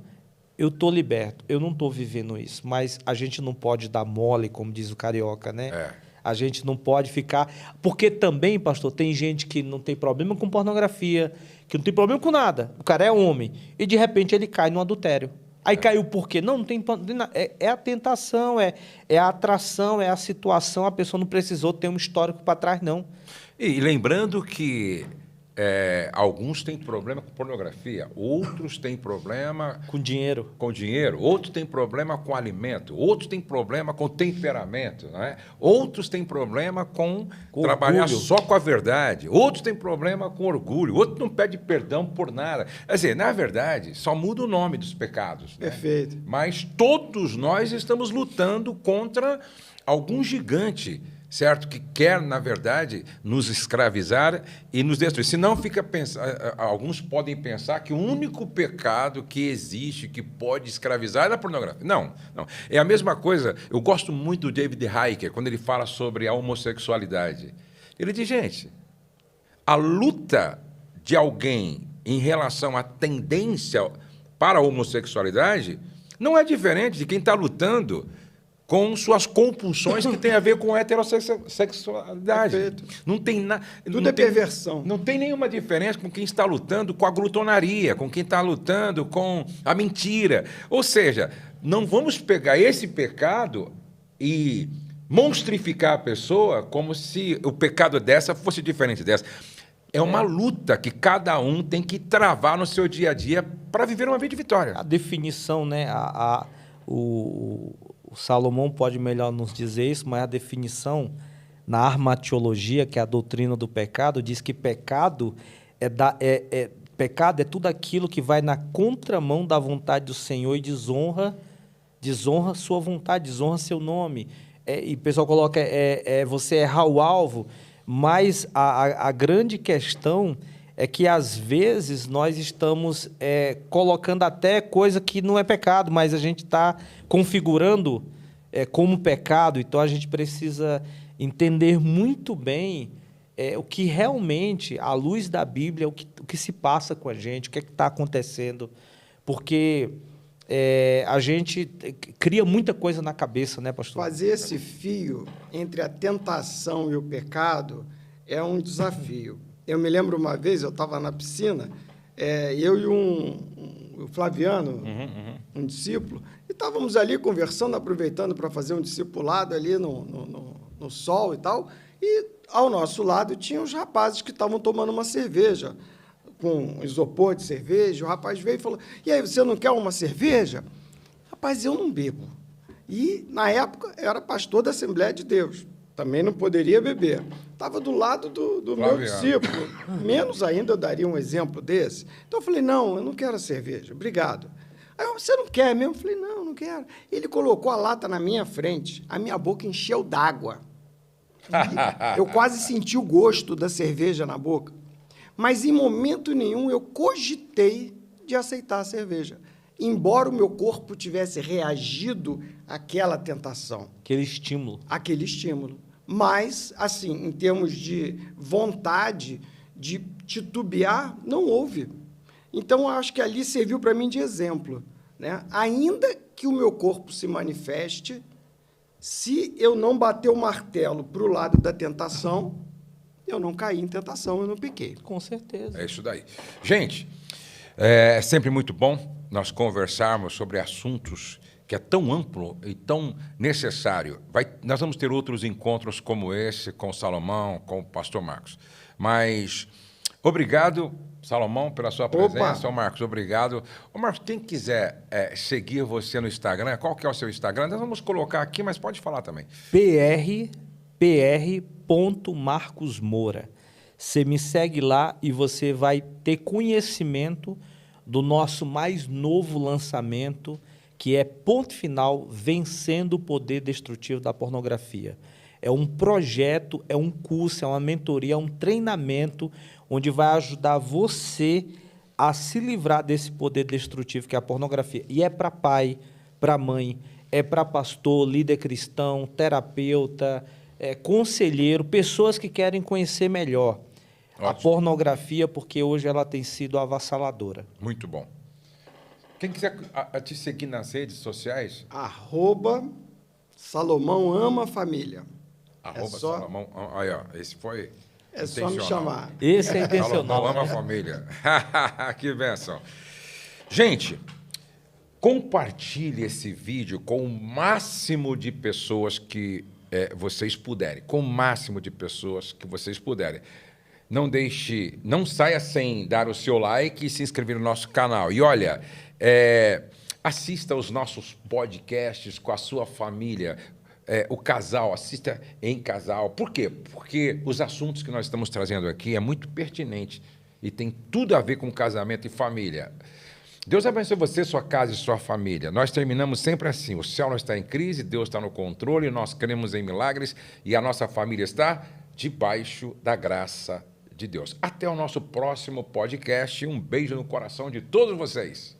eu estou liberto, eu não estou vivendo isso, mas a gente não pode dar mole, como diz o carioca, né? A gente não pode ficar... Porque também, pastor, tem gente que não tem problema com pornografia, que não tem problema com nada. O cara é homem. E, de repente, ele cai no adultério. Aí caiu por quê? Não tem nada. É a tentação, é a atração, é a situação. A pessoa não precisou ter um histórico para trás, não. E lembrando que alguns têm problema com pornografia, outros têm problema... Com dinheiro. Com dinheiro, outros têm problema com alimento, outros têm problema com temperamento, né? Outros têm problema com trabalhar orgulho. Só com a verdade, outros têm problema com orgulho, outros não pedem perdão por nada. Quer dizer, na verdade, só muda o nome dos pecados. Né? Perfeito. Mas todos nós estamos lutando contra algum gigante, certo? Que quer, na verdade, nos escravizar e nos destruir. Senão fica alguns podem pensar que o único pecado que existe, que pode escravizar, é a pornografia. Não. É a mesma coisa. Eu gosto muito do David Heiker, quando ele fala sobre a homossexualidade. Ele diz, gente, a luta de alguém em relação à tendência para a homossexualidade não é diferente de quem está lutando com suas compulsões que tem a ver com a heterossexualidade. Perfeito. Não tem nada. Tudo é perversão. Não tem nenhuma diferença com quem está lutando com a glutonaria, com quem está lutando com a mentira. Ou seja, não vamos pegar esse pecado e monstrificar a pessoa como se o pecado dessa fosse diferente dessa. É uma luta que cada um tem que travar no seu dia a dia para viver uma vida de vitória. A definição, né? O Salomão pode melhor nos dizer isso, mas a definição na armatiologia, que é a doutrina do pecado, diz que pecado pecado é tudo aquilo que vai na contramão da vontade do Senhor e desonra sua vontade, desonra seu nome. E o pessoal coloca você errar o alvo, mas a grande questão é que, às vezes, nós estamos colocando até coisa que não é pecado, mas a gente está configurando como pecado. Então, a gente precisa entender muito bem o que realmente, à luz da Bíblia, o que se passa com a gente, o que está acontecendo. Porque a gente cria muita coisa na cabeça, né, pastor? Fazer esse fio entre a tentação e o pecado é um desafio. Eu me lembro uma vez, eu estava na piscina, eu e o Flaviano, um discípulo, e estávamos ali conversando, aproveitando para fazer um discipulado ali no sol e tal, e ao nosso lado tinha os rapazes que estavam tomando uma cerveja, com isopor de cerveja. O rapaz veio e falou: e aí, você não quer uma cerveja? Rapaz, eu não bebo. E, na época, eu era pastor da Assembleia de Deus. Também não poderia beber. Estava do lado do meu discípulo. Menos ainda eu daria um exemplo desse. Então, eu falei: não, eu não quero a cerveja, obrigado. Aí, você não quer mesmo? Eu falei: não, não quero. Ele colocou a lata na minha frente, a minha boca encheu d'água. Eu quase senti o gosto da cerveja na boca. Mas, em momento nenhum, eu cogitei de aceitar a cerveja, embora o meu corpo tivesse reagido àquela tentação. Aquele estímulo. Aquele estímulo. Mas, assim, em termos de vontade de titubear, não houve. Então, eu acho que ali serviu para mim de exemplo, né? Ainda que o meu corpo se manifeste, se eu não bater o martelo para o lado da tentação, eu não caí em tentação, eu não pequei. Com certeza. É isso daí. Gente, é sempre muito bom nós conversarmos sobre assuntos que é tão amplo e tão necessário. Nós vamos ter outros encontros como esse, com o Salomão, com o pastor Marcos. Mas obrigado, Salomão, pela sua presença. Ô, Marcos, obrigado. Ô, Marcos, quem quiser seguir você no Instagram, qual que é o seu Instagram? Nós vamos colocar aqui, mas pode falar também. Marcos Moura. Você me segue lá e você vai ter conhecimento do nosso mais novo lançamento, que é Ponto Final, Vencendo o Poder Destrutivo da Pornografia. É um projeto, é um curso, é uma mentoria, é um treinamento onde vai ajudar você a se livrar desse poder destrutivo que é a pornografia. E é para pai, para mãe, é para pastor, líder cristão, terapeuta, conselheiro, pessoas que querem conhecer melhor a pornografia, porque hoje ela tem sido avassaladora. Muito bom. Quem quiser te seguir nas redes sociais? @Salomão Ama Família. Salomão. Aí, ó, esse foi só me chamar. Esse é intencional. Salomão Ama Família. Que bênção. Gente, compartilhe esse vídeo com o máximo de pessoas que vocês puderem. Com o máximo de pessoas que vocês puderem. Não saia sem dar o seu like e se inscrever no nosso canal. E olha, assista aos nossos podcasts com a sua família, o casal, assista em casal. Por quê? Porque os assuntos que nós estamos trazendo aqui é muito pertinente e tem tudo a ver com casamento e família. Deus abençoe você, sua casa e sua família. Nós terminamos sempre assim: o céu não está em crise, Deus está no controle, nós cremos em milagres e a nossa família está debaixo da graça de Deus. Até o nosso próximo podcast. Um beijo no coração de todos vocês.